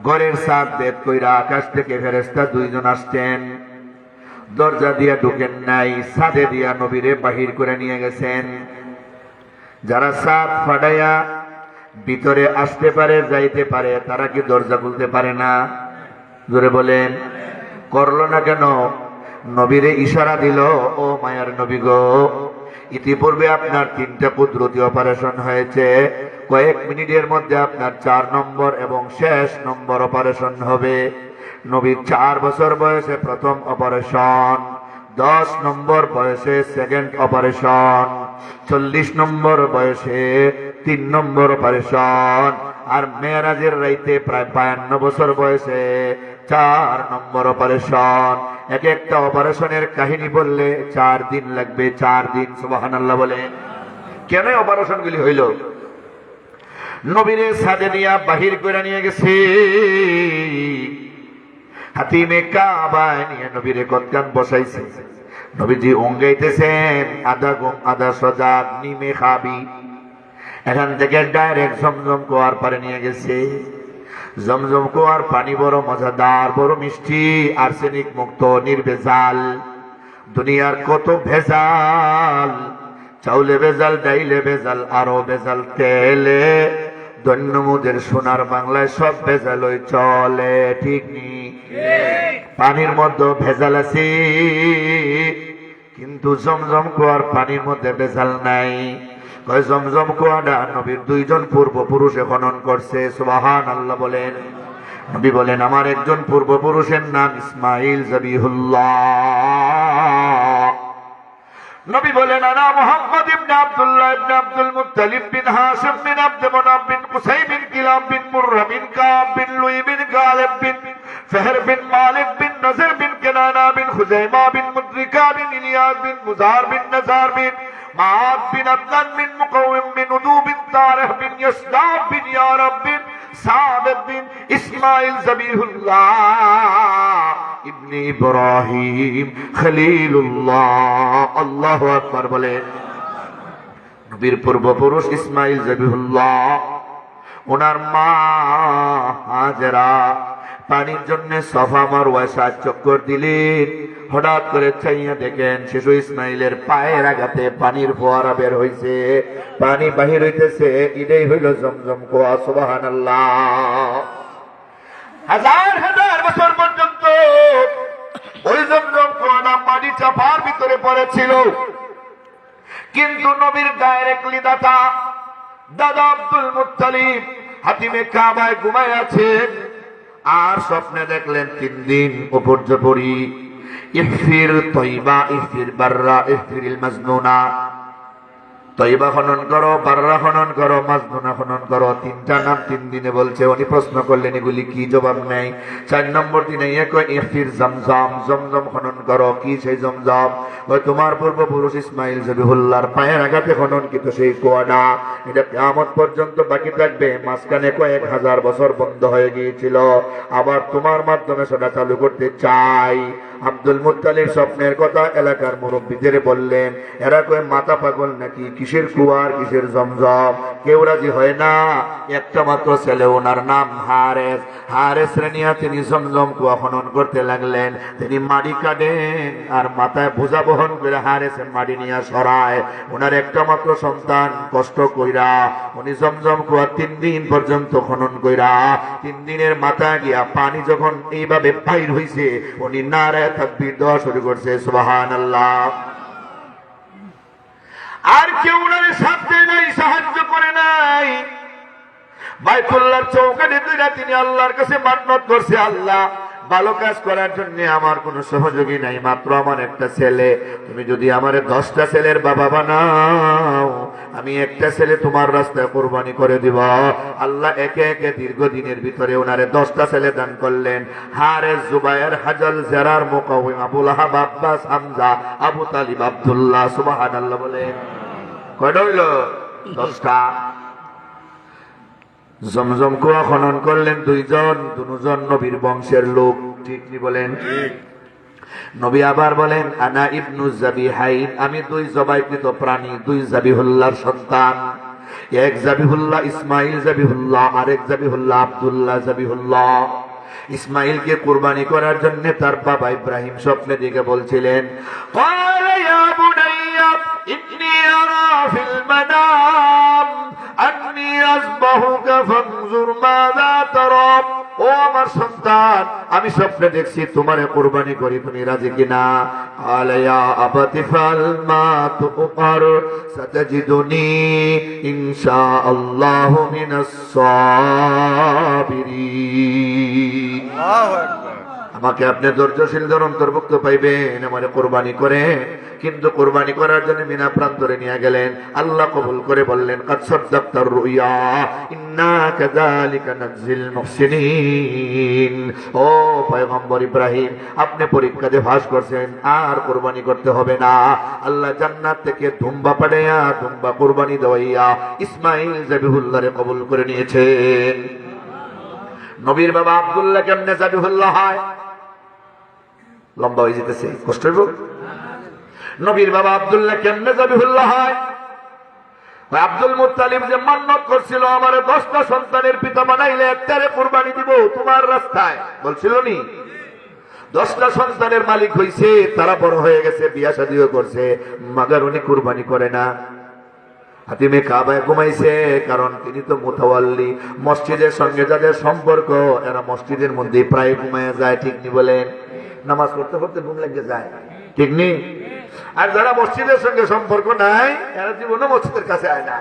ঘরের ছাদ বেদ কইরা আকাশ থেকে ফেরেশতা 2 জন আসছেন। দরজা দিয়া ঢুকেন নাই, ছাদে দিয়া নবীরে বাহির করে নিয়ে গেছেন। যারা ছাদ ফাটাইয়া ভিতরে আসতে পারে, যাইতে পারে, তারা কি দরজা খুলতে পারে না? জোরে বলেন। করলো না কেন? নবীরে ইশারা দিল, ও মায়ার নবী গো, ইতিপূর্বে আপনার 3টা কুদরতি অপারেশন হয়েছে, কয়েক মিনিটের মধ্যে আপনার 4 নম্বর এবং শেষ নম্বর অপারেশন হবে। নবীর 4 বছর বয়সে প্রথম অপারেশন, 10 নম্বর বয়সে সেকেন্ড অপারেশন, 40 নম্বর বয়সে 3 নম্বর অপারেশন, আর মেরাজের রাইতে প্রায় 52 বছর বয়সে 4 নম্বর অপারেশন। এক একটা অপারেশনের কাহিনী বললে 4 দিন লাগবে, 4 দিন। সুবহানাল্লাহ বলেন। কেন অপারেশন গুলি হইল? নবীরে ছাদে দিয়া বাহির করে নিয়ে গেছে, হাতিমে কাবায় নিয়ে নবীরে কতকান বসাইছে। নবীজি অঙ্গাইতেছেন, আধা ঘুম আধা সজাগ, নিমে খাবি। এখান থেকে ডাইরেক্ট জমজম কুয়ার পারে নিয়ে গেছে। জমজম কুয়ার পানি বড় মজাদার, বড় মিষ্টি, আর্সেনিক মুক্ত, নির্ভেজাল। দুনিয়ার কত ভেজাল, চাউলে ভেজাল, ডাইলে ভেজাল, আরো ভেজাল, তেলে, দৈন্যমুদের সোনার বাংলায় সব ভেজাল ওই চলে, ঠিক নি? পানির মধ্যে ভেজাল আছে, কিন্তু জমজম কুয়ার পানির মধ্যে ভেজাল নাই। কয় জমজম কুয়াটা নবীর দুইজন পূর্বপুরুষে খনন করছে। সুবহানাল্লাহ বলেন। নবী বলেন আমার একজন পূর্বপুরুষের নাম ইসমাইল জবিহুল্লাহ। নবী বলেন আনা মুহাম্মদ ইবনে আব্দুল্লাহ ইবনে আব্দুল মুত্তালিব বিন হাশিম বিন আব্দ মানাফ বিন কুসাই বিন কিলাব বিন মুররা বিন কাব বিন লুই বিন গালিব বিন ফহর বিন মালিক বিন নজর বিন কিনানা বিন খুজাইমা বিন মুদরিকা বিন ইলিয়াস বিন মুজার বিন নজার বিন মাআদ বিন আদনান বিন মুকাওয়িম বিন উদু বিন তারিহ বিন ইয়াসদাব বিন ইয়ারব বিন সাবিত বিন ইসমাইল জবিহুল্লাহ ইবনে ইব্রাহিম খলিলুল্লাহ। আল্লাহু আকবার বলেন। নবীর পূর্বপুরুষ ইসমাইল জবিহুল্লাহ, ওনার মা হাজেরা পানির জন্য সাফা মারওয়া 7 চক্কর দিলেন। হঠাৎ করে চাইয়া দেখেন শিশু ইসমাইলের পায়ের আঘাতে পানির ফোয়ারা বের হইছে, পানি বাহির হইতেছে। এটাই হইল জমজম কুয়া। সুবহানাল্লাহ। হাজার হাজার বছর পর্যন্ত ওই জমজম কুয়াটা পানি চাপার ভিতরে পড়েছিল, কিন্তু নবীর ডাইরেক্টলি দাদা আব্দুল মুত্তালিব হাতিমে কাবায় ঘুমায় আছেন। আর স্বপ্নে দেখলেন 3 দিন উপর্যপরি ইফির তয়বা ইফির বাররা ইফিরিল মাজনুনা। তয়বা খনন করো, বাররা খনন করো, মাজনুনা খনন করো। 3টা নাম 3 দিনে বলছে। উনি প্রশ্ন করলেন এগুলি কি? জবাব নেই। 4 নম্বর দিনে ইফির জমজম, জমজম খনন করো। কি সেই জমজম? ওই তোমার পূর্বপুরুষ ইসমাইল জবিহুল্লাহর পায়ের আঘাতে খনন কিন্তু সেই কুয়াটা, এটা কিয়ামত পর্যন্ত বাকি থাকবে। মাঝখানে কয়েক হাজার বছর বন্ধ হয়ে গিয়েছিল, আবার তোমার মাধ্যমে সেটা চালু করতে চাই। আব্দুল মুত্তালিব স্বপ্নের কথা এলাকার মুরব্বীদের বললেন। এরা কয় মাথা পাগল নাকি, কিসের কুয়ার কিসের জমজম? কেউ রাজি হয় না। একটা মাত্র ছেলে, ওনার নাম হারেস। হারেস নিয়ে তিনি জমজম কুয়া খনন করতে লাগলেন। তিনি মাটি কাটেন আর মাথায় বোঝা বহন করে হারেসের মাটি নিয়ে সরায়। ওনার একটা মাত্র সন্তান কষ্ট কইরা উনি জমজম কুয়া 3 দিন পর্যন্ত খনন কইরা 3 দিনের মাথায় গিয়া পানি যখন এইভাবে বাইর হইছে, উনি নারায়ে তাকবীর দেওয়া শুরু করছে। সুবহানাল্লাহ। আর কেউ ওনারে সাথে নাই, সাহায্য করে নাই। বাইতুল্লাহর চৌকাঠে দুইটা তিনি আল্লাহর কাছে মান্নত করছে, আল্লাহ ভালো কাজ করার জন্য আমার কোনো সহযোগী নাই, মাত্র আমার একটা ছেলে। তুমি যদি আমার 10টা ছেলের বাবা বানাও, আমি একটা ছেলে তোমার রাস্তায় কোরবানি করে দিব। আল্লাহ একে একে দীর্ঘদিনের ভিতরে ওনারে 10টা ছেলে দান করলেন। হারেস, জুবায়ের, হাজাল, জেরার, মুকাওয়িম, আবু লাহাব, আব্বাস, হামজা, আবু তালিব, আব্দুল্লাহ। সুবহানাল্লাহ বলেন। কয়টা হইল? 10টা। জমজম কুয়া খনন করলেন দুজন নবীর বংশের লোক। ঠিক নি বলেন? নবী আবার বলেন আনা ইবনু জাবিহাইন, আমি 2 জবাইকৃত প্রাণী, 2 জাবিহুল্লাহর সন্তান। এক জাবিহুল্লাহ ইসমাইল জাবিহুল্লাহ, আরেক জাবিহুল্লাহ আব্দুল্লাহ জাবিহুল্লাহ। ইসমাইলকে কুরবানি করার জন্য তার বাবা ইব্রাহিম স্বপ্নে দিকে বলছিলেন, ক্বালা ইয়া বুনাইয়া ইন্নী আরা ফিল মানাম আন্নী আযবাহুকা ফানজুর মাযা তারা। ও আমার সন্তান, আমি স্বপ্নে দেখছি তোমারে কুরবানি করি, তুমি রাজি কিনা? ক্বালা ইয়া আবাতি ফাল মা তুমার সাতাজিদুনি ইনশাআল্লাহু মিনাস সাবিরিন। আমাকে আপনি ধৈর্যশীল জন অন্তর্ভুক্ত পাইবেন, আমারে কোরবানি করে। কিন্তু কোরবানি করার জন্য মিনা প্রান্তরে নিয়ে গেলেন। আল্লাহ কবুল করে বললেন, কাদ সাদ্দাকতার রুইয়া ইন্না কাযালিকা নাজিল মুহসিনিন। ও পয়গম্বর ইব্রাহিম, আপনি পরীক্ষাতে পাস করছেন, আর কোরবানি করতে হবে না। আল্লাহ জান্নাত থেকে দুম্বা পাঠাইয়া দুম্বা কোরবানি দেওয়াইয়া ইসমাইল জাবিহুল্লাহরে কবুল করে নিয়েছেন। নবীর বাবা আব্দুল্লাহ কেমনে জাবিহুল্লাহ হয়? লম্বা হয়ে যেতেছে, কষ্ট হইব। নবীর বাবা আব্দুল্লাহ কেমনে জাবিহুল্লাহ হয়? আব্দুল মুত্তালিব যে মান্নত করছিল আমার 10টা সন্তানের পিতা বানাইলে একটারে কুরবানি দিব তোমার রাস্তায়, বলছিল নি? 10টা সন্তানের মালিক হইছে, তারা বড় হয়ে গেছে, বিয়া শাদীও করছে, মাগার উনি কুরবানি করে না। হাতিমে কাবায় ঘুমাইছে, কারণ তিনি তো মুতাওয়াল্লি। মসজিদের সঙ্গে যাদের সম্পর্ক, এরা মসজিদের মধ্যে প্রায় ঘুমায় যায়। ঠিক নি বলেন? নামাজ পড়তে পড়তে ঘুম লেগে যায়। ঠিক নেই? আর যারা মসজিদের সঙ্গে সম্পর্ক নাই এরা জীবনও মসজিদের কাছে আয় না।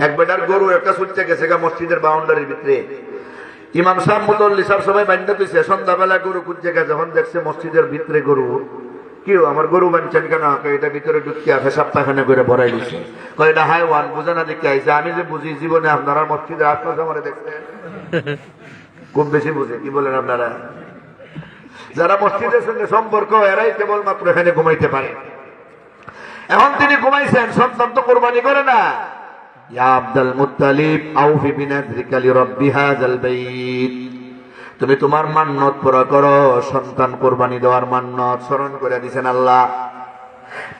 এক বেটার গরু একটা ছুটতে গেছে মসজিদের বাউন্ডারির ভিতরে, ইমাম সাহেব মুতল্লি সাহেব সবাই বান্ধা তুইছে, সন্ধ্যাবেলা গরু খুঁজছে গেছে, যখন দেখছে মসজিদের ভিতরে গরু, কেউ আমার গরু বানছেন কেন? এটা ভিতরে ঢুকিয়া পেশাব পায়খানা করে ভরাই দিচ্ছে। এটা হাইওয়ান বুঝে না দেখে আইছে। আমি যে বুঝি জীবনে, আপনারা মসজিদের আশপাশে আমার দেখছেন খুব বেশি বুঝে। কি বলেন আপনারা? যারা মসজিদের সঙ্গে সম্পর্ক এরাই কেবলমাত্র এখানে ঘুমাইতে পারে। এখন তিনি ঘুমাইছেন, সন্তান তো কোরবানি করে না। ইয়া আব্দুল মুত্তালিব আউফি বিনাযরিকা লিরাব্বি হাযাল বাইত, তুমি তোমার মান্নত পুরা করো, সন্তান কোরবানি দেওয়ার মান্নত স্মরণ করে দিয়েছেন আল্লাহ।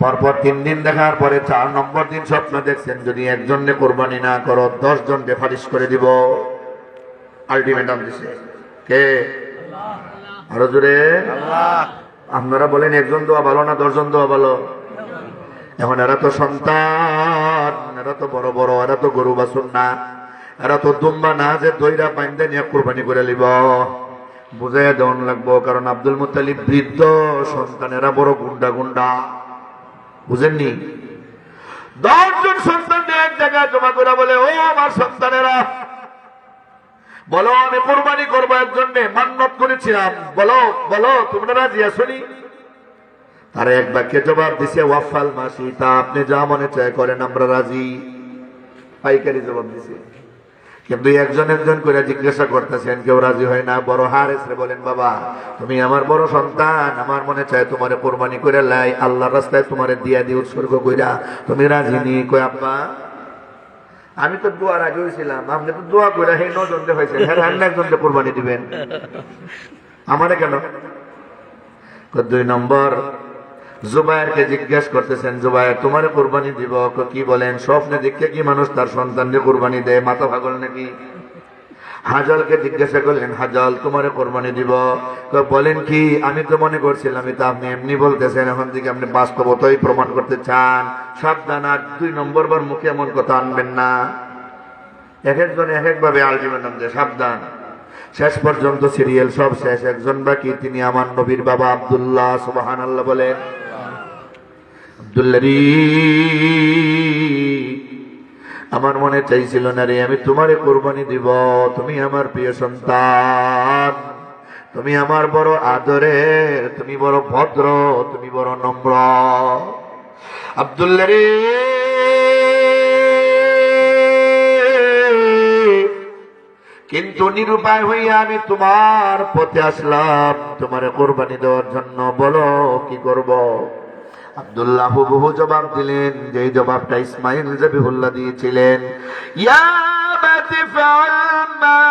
পরপর 3 দিন দেখার পরে 4 নম্বর দিন স্বপ্ন দেখছেন, যদি একজনে কোরবানি না করো 10 জন ফারিশ করে দিব। আলটিমেটাম দিছে কে? আরো জোরে আল্লাহ। আপনারা বলেন একজন দোয়া ভালো না 10 জন দোয়া ভালো? এখন এরা তো সন্তান, এরা তো বড় বড়, এরা তো গরু বাছুর না, এরা তো দুম্বা না যে দইরা বাইন্দা নিয়ে কোরবানি করে লিব। বুঝাইয়া দেওয়ান লাগবো, কারণ আব্দুল মুত্তালিব বৃদ্ধ, সন্তানেরা বড় গুন্ডা গুন্ডা। বুঝেননি? 10 জন সন্তান এক জায়গায় জমা করে বলে, ও আমার সন্তানেরা, বলো আমি কোরবানি করবো একজনে, মান্নত করেছিলাম, বলো বলো তোমরা রাজি আসনি? তারা এক বাক্যে জবাব দিছে, ওয়াফাল মাসি, তা আপনি যা মনে চায় করেন, আমরা রাজি। পাইকারি জবাব দিছে। কিন্তু একজন একজন করে জিজ্ঞাসা করতেছেন, কেউ রাজি হয় না। বড় হারেস রে বলেন, বাবা তুমি আমার বড় সন্তান, আমার মনে চায় তোমারে কোরবানি করে লাই, আল্লাহর রাস্তায় তোমারে দিয়া দিয়ে উৎসর্গ কইরা, তুমি রাজি নি? কই আব্বা আমি তো দোয়ার আগে হয়েছিলাম, আপনি তো দোয়া করে সেই 9 জন হয়েছে, হ্যাঁ রান্না একজন কোরবানি দিবেন, আমারে কেন? 2 নম্বর জুবায়েরকে জিজ্ঞেস করতেছেন, জুবায়ের তোমারে কোরবানি দিব? কি বলেন? স্বপ্নে দেখে কি মানুষ তার সন্তানকে কোরবানি দেয়? মাথা পাগল নাকি? হাজলকে জিজ্ঞাসা করলেন, হাজল তোমারে কোরবানি দিব? বলেন কি? আমি তো মনে করছিলাম এটা আপনি এমনি বলতেছেন, এখন থেকে আপনি বাস্তবতাই প্রমাণ করতে চান। সাবধান, আর 2 নম্বর বার মুখে এমন কথা আনবেন না। এক একজন এক একভাবে আলটিমেটাম দিয়ে সাবধান। শেষ পর্যন্ত সিরিয়াল সব শেষ, একজন বাকি, তিনি আমার নবীর বাবা আব্দুল্লাহ। সুবহানাল্লাহ বলেন। আব্দুল্লাহ রে, আমার মনে চাইছিল না রে আমি তোমারে কোরবানি দিব, তুমি আমার প্রিয় সন্তান, তুমি আমার বড় আদরের, তুমি বড় ভদ্র, তুমি বড় নম্র। আব্দুল্লাহ রে, কিন্তু নিরুপায় হইয়া আমি তোমার পথে আসলাম তোমারে কোরবানি দেওয়ার জন্য, বলো কি করব? আব্দুল্লাহ বহু জবাব দিলেন, যেই জবাবটা ইসমাইল জবিহুল্লাহ দিয়েছিলেন, ইয়া বাতি ফাল মা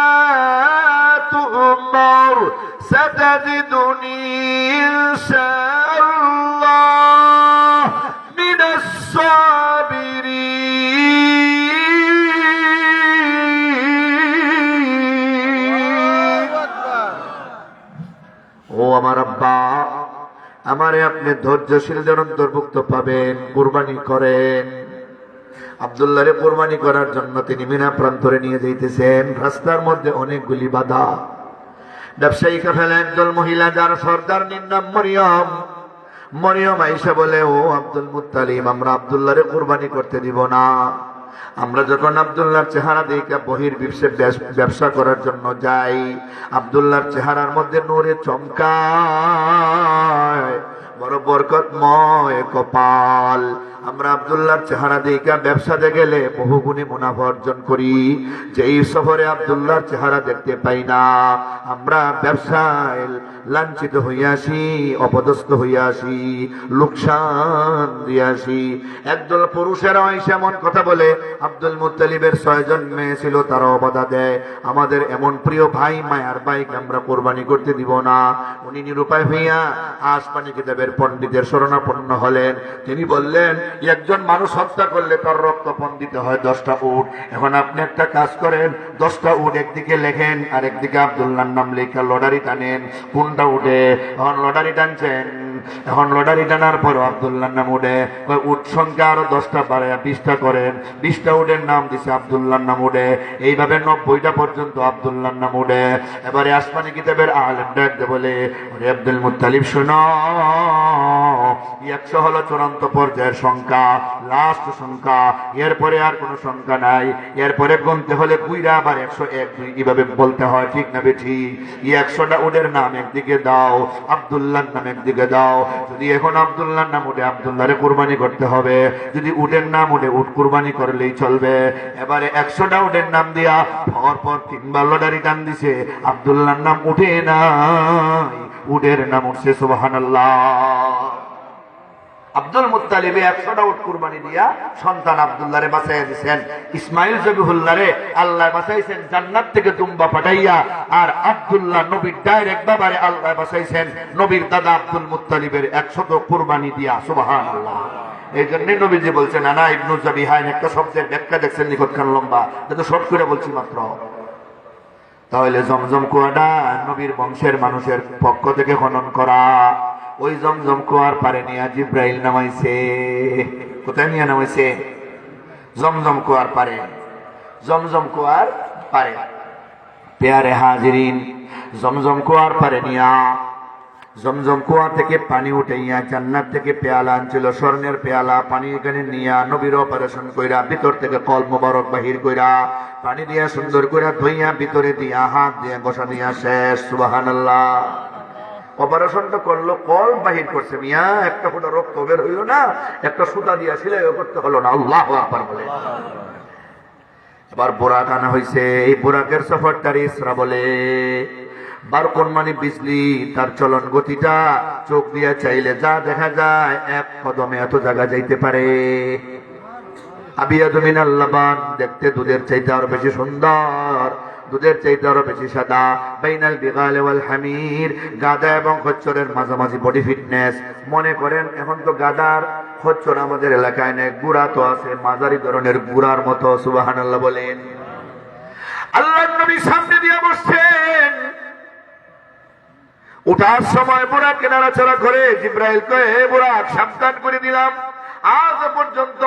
তুমার সাতাজিদুনি ইনশাআল্লাহ মিনাস সাবিরিন। ও আমার আব্বা, আমারে আপনি ধৈর্যশীলদের অন্তর্ভুক্ত পাবেন, কুরবানি করেন। আব্দুল্লাহরে কুরবানি করার জন্য তিনি মিনা প্রান্তরে নিয়ে যাইতেছেন। রাস্তার মধ্যে অনেকগুলি বাধা। ব্যবসায়ী কাফেলা একদল মহিলা, যার সর্দারনির নাম মরিয়ম। মরিয়ম আয়েশা বলে, ও আব্দুল মুত্তালিব, আমরা আব্দুল্লাহরে কুরবানি করতে দিব না। আমরা যখন আব্দুল্লাহর চেহারা দেখে বহির ব্যবসা করার জন্য যাই, আব্দুল্লাহর চেহারার মধ্যে নূরে চমকায়, বড় বরকতময় কপাল। আমরা আব্দুল্লাহর চেহারা দেখে ব্যবসাতে গেলে বহুগুণে মুনাফা অর্জন করি। যেই শহরে আব্দুল্লাহর চেহারা দেখতে পাই না, আমরা ব্যবসায় লাঞ্ছিত হইয়াছি, অপদস্থ হইয়াছি, লোকসান দিয়াছি। একদল পুরুষেরা এসে এমন কথা বলে, আব্দুল মুত্তালিবের 6 জন মেয়ে ছিল, তারাও বাধা দেয়, আমাদের এমন প্রিয় ভাই, মায়ার ভাইকে আমরা কোরবানি করতে দিব না। উনি নিরুপায় হইয়া আসমানি কিতাবের পণ্ডিতের শরণাপন্ন হলেন। তিনি বললেন, একজন মানুষ হত্যা করলে তার রক্ত পণ দিতে হয় 10টা উট। এখন আপনি একটা কাজ করেন, 10টা উট একদিকে লেখেন আর একদিকে আব্দুল্লাহর নাম লেখা লটারি টানেন, কোনটা উঠে? এখন লটারি টানছেন, এখন লটারি টানার পর আব্দুল্লাহ নাম উঠে, উট সংখ্যা আরো 10টা বাড়ায় 20টা করেন, 20টা উটের নাম দিছে আব্দুল্লাহ নাম উঠে, এইভাবে 90টা পর্যন্ত আব্দুল্লাহ নাম উঠে। এবারে আসমানি কিতাবের আলেম ডাকতে বলে, ওরে আব্দুল মুত্তালিব শোনো, 100 হলো চূড়ান্ত পর্যায়ের সংখ্যা, লাস্ট সংখ্যা, এরপরে আর কোনো সংখ্যা নাই, এরপরে গুনতে হলে বুইরা আবার 101 2 এভাবে বলতে হয়, ঠিক না বেঠি? 100টা উটের নাম একদিকে দাও, আব্দুল্লাহর নাম একদিকে দাও। যদি এখন আব্দুল্লাহর নাম উঠে আব্দুল্লাহরে কুরবানি করতে হবে, যদি উটের নাম উঠে উট কুরবানি করলেই চলবে। এবারে 100টা উটের নাম দিয়া পর 3বার লটারি টান দিছে, আব্দুল্লাহর নাম উঠে নাই, উটের নাম উঠছে। সুবহানাল্লাহ। আব্দুল মুত্তালিবে 100টা উট কুরবানি দিয়া সন্তান আব্দুল্লাহরে বাঁচাইয়া দিয়েছেন। ইসমাইল জবিহুল্লাহরে আল্লাহ বাঁচাইছেন জান্নাত থেকে দুম্বা পাঠাইয়া, আর আব্দুল্লাহ নবীর ডাইরেক্ট বাবারে আল্লাহ বাঁচাইছেন নবীর দাদা আব্দুল মুত্তালিবের 100 কুরবানি দিয়া। সুবহানাল্লাহ। এই জন্য নবীজি বলছেন, আনা ইবনু জাবিহাইন, একটা শব্দের ব্যাখ্যা দেখছেন নিকটখান লম্বা, কিন্তু শর্ট করে বলছি মাত্র। তাহলে জমজম কুয়াটা নবীর বংশের মানুষের পক্ষ থেকে খনন করা। ওই জমজম কুয়ার পারে নিয়ে জিব্রাইল নামাইছে। কোথায় নিয়ে নামাইছে? জমজম কুয়ার পারে। জমজম কুয়ার পারে। পেয়ারে হাজিরিন, জমজম কুয়ার পারে নিয়া, জমজম কুয়া থেকে পানি উঠাইয়া জান্নাত থেকে পেয়ালা আনছিল, স্বর্ণের পেয়ালা, পানি এখানে নিয়া নবীর অপারেশন কইরা ভিতর থেকে কল মোবারক বাহির কইরা পানি দিয়া সুন্দর কইরা ধুইয়া ভিতরে দিয়া হাত দিয়া ঘষা দিয়া শেষ। সুবহানাল্লাহ। অপারেশনটা করলো, কল বাহির করছে, মিয়া একটা ফোঁটা রক্ত বের হইল না, একটা সুতা দিয়া সেলাই করতে হলো না। আল্লাহু আকবার বলে। এবার বোরাক আনা হয়েছে, এই বোরাকের সফরটারি ইসরা বলে। বারকন মানে বিজলি, তার চলন গতিটা চোখ দিয়ে চাইলে যা দেখা যায়, এক কদমে এত জায়গা যাইতে পারে। আবিয়াদু মিনাল লাবান, দেখতে দুধের চাইতে আরো বেশি সুন্দর, দুধের চাইতে আরো বেশি সাদা। বাইনাল বিগাল ওয়াল হামির, গাদা এবং খচ্চরের মাঝামাঝি বডি ফিটনেস। মনে করেন এখন তো গাদার খচ্চর আমাদের এলাকায় নেই, গুড়া তো আছে, মাঝারি ধরনের গুড়ার মতো। সুবহানাল্লাহ বলেন। আল্লাহর নবী সামনে দিয়ে বসছেন, উঠার সময় বুরাক নাড়াচাড়া করে জিব্রাইল কয়ে, হে বুরাক সাবধান করে দিলাম, আজ পর্যন্ত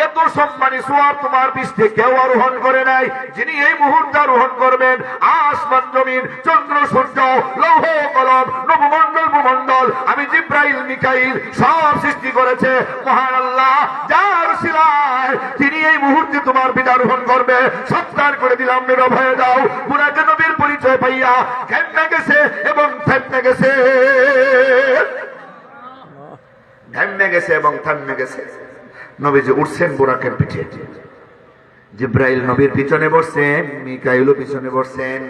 এত সম্মানী সোয়ার তোমার পৃষ্ঠে কেউ আরোহণ করে নাই। যিনি এই মুহূর্তে আরোহণ করবেন, আসমান জমিন চন্দ্র সূর্য লৌহ কলম নবমন্ডল ভূমন্ডল আমি জিব্রাইল মিকাইল সব সৃষ্টি করেছে মহান আল্লাহ, যার শিলায় তিনি এই মুহূর্তে তোমার পিতা আরোহণ করবে। সাবধান করে দিলাম, নীরব হয়ে যাও। বুরাক নবীর পরিচয় পাইয়া ঘেমে গেছে এবং থেমে গেছে, ঘেমে গেছে এবং থামে গেছে। নবীজি উঠছেন বুরাকের পিঠে, জিব্রাইল নবীর পিছনে বসছেন, মিকাইলও পিছনে বসছেন।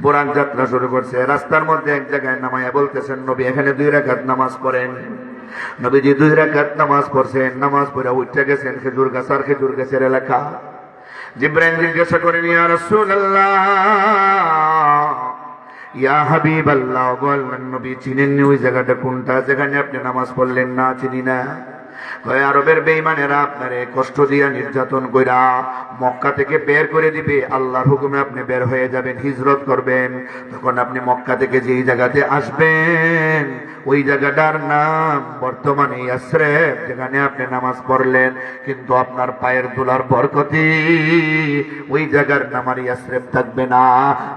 বুরাক যাত্রা শুরু করছে। রাস্তার মধ্যে এক জায়গায় নামাইয়া বলতেছেন, নবী এখানে 2 রাকাত নামাজ পড়েন। নবীজি 2 রাকাত নামাজ পড়ছেন, নামাজ পড়ে উঠে গেছেন খেজুর গাছ আর খেজুর গাছের এলাকা। জিব্রাইল জিজ্ঞাসা করেন, ইয়া রাসূলুল্লাহ, ইয়া হাবিবাল্লাহ, বললেন নবী চিনেননি ওই জায়গাটা কোনটা যেখানে আপনি নামাজ পড়লেন? না, চিনি না। কয়, আরবের বেঈমানেরা আপনারে কষ্ট দিয়া নির্যাতন কইরা মক্কা থেকে বের করে দিবে, আল্লাহর হুকুমে আপনি বের হয়ে যাবেন, হিজরত করবেন। তখন আপনি মক্কা থেকে যেই জায়গাতে আসবেন, ওই জায়গাটার নাম বর্তমানে ইয়াসরিব, যেখানে আপনি নামাজ পড়লেন। কিন্তু আপনার পায়ের ধুলার বরকতি ওই জায়গার নাম আর ইয়াসরিব থাকবে না,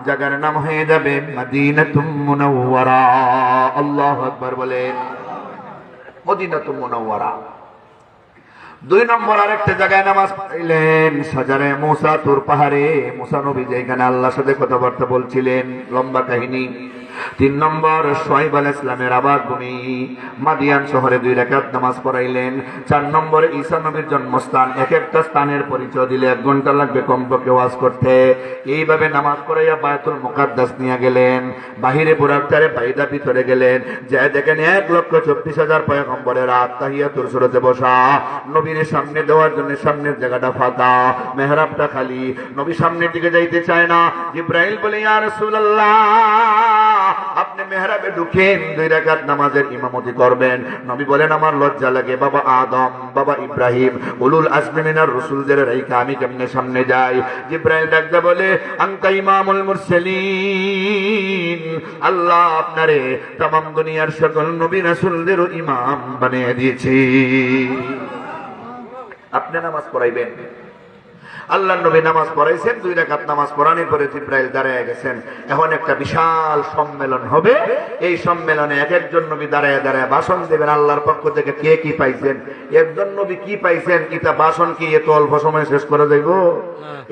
জায়গার নাম হয়ে যাবে মদিনাতুম মুনাওয়ারা। আল্লাহু আকবার বলেন। মদিনাতুম মুনাওয়ারা। 2 নম্বর আরেকটা জায়গায় নামাজ পড়লেন, সাজারে মুসা তুর পাহাড়ে। মুসা নবী যেখানে আল্লাহর সাথে কথাবার্তা বলছিলেন, লম্বা কাহিনী। 3 নম্বর শুআইব আলাইহিস সালামের আবাদ ভূমি মাদিয়ান শহরে 2 রাকাত নামাজ পড়াইলেন। 4 নম্বরে ঈসা নবীর জন্মস্থান। এক একটা স্থানের পরিচয় দিলে 1 ঘন্টা লাগবে কমপক্ষে ওয়াজ করতে। এইভাবে নামাজ পড়াইয়া বায়তুল মুকাদ্দাস নিয়ে গেলেন। বাহিরে বুরাকটারে বাইদা ভিতরে গেলেন, যে দেখেন 1,24,000 পয়গম্বরের আত্তাহিয়াতুর সুরতে বসা। নবীর সামনে দেওয়ার জন্য সামনের জায়গাটা ফাঁকা, মেহরাবটা খালি। নবী সামনের দিকে যাইতে চায় না। জিব্রাইল বলে, ইয়া রাসূলুল্লাহ, আপনি মেহরাবে ঢুকেন, 2 রাকাত নামাজের ইমামতি করবেন। নবী বলেন আমার লজ্জা লাগে, বাবা আদম, বাবা ইব্রাহিম, উলুল আজমি মিনার রাসূলদের রাইখা আমি কেমনে সামনে যাই? জিবরাইল ডাকতে বলে আনতা ইমামুল মুরসালিন, আল্লাহ আপনারে तमाम দুনিয়ার সকল নবী রাসূলদেরও ইমাম বানিয়ে দিয়েছে। আপনি নামাজ পড়াইবেন। আল্লাহর নবী নামাজ পড়াইছেন, 2 রাকাত নামাজ পড়ানোর পরে জিবরাইল দাঁড়ায় গেছেন। এখন একটা বিশাল সম্মেলন হবে। এই সম্মেলনে এক একজন নবী দাঁড়ায় দাঁড়ায় ভাষণ দেবেন আল্লাহর পক্ষ থেকে, কে কি পাইছেন। একজন নবী কি পাইছেন, এটা ভাষণ কি এত অল্প সময় শেষ করে দেব?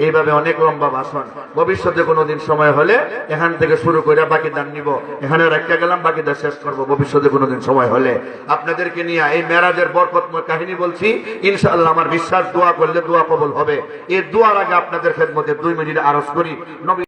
এইভাবে অনেক লম্বা ভাষণ। ভবিষ্যতে কোনোদিন সময় হলে এখান থেকে শুরু করে বাকি দান নিব, এখানে রাখতে গেলাম, বাকি দান শেষ করব ভবিষ্যতে কোনোদিন সময় হলে। আপনাদেরকে নিয়ে এই মেরাজের বরকতময় কাহিনী বলছি, ইনশাআল্লাহ আমার বিশ্বাস, দোয়া করলে দোয়া কবুল হবে। এই দোয়ার আগে আপনাদের খেদমতে 2 মিনিট আরজ করি। নবী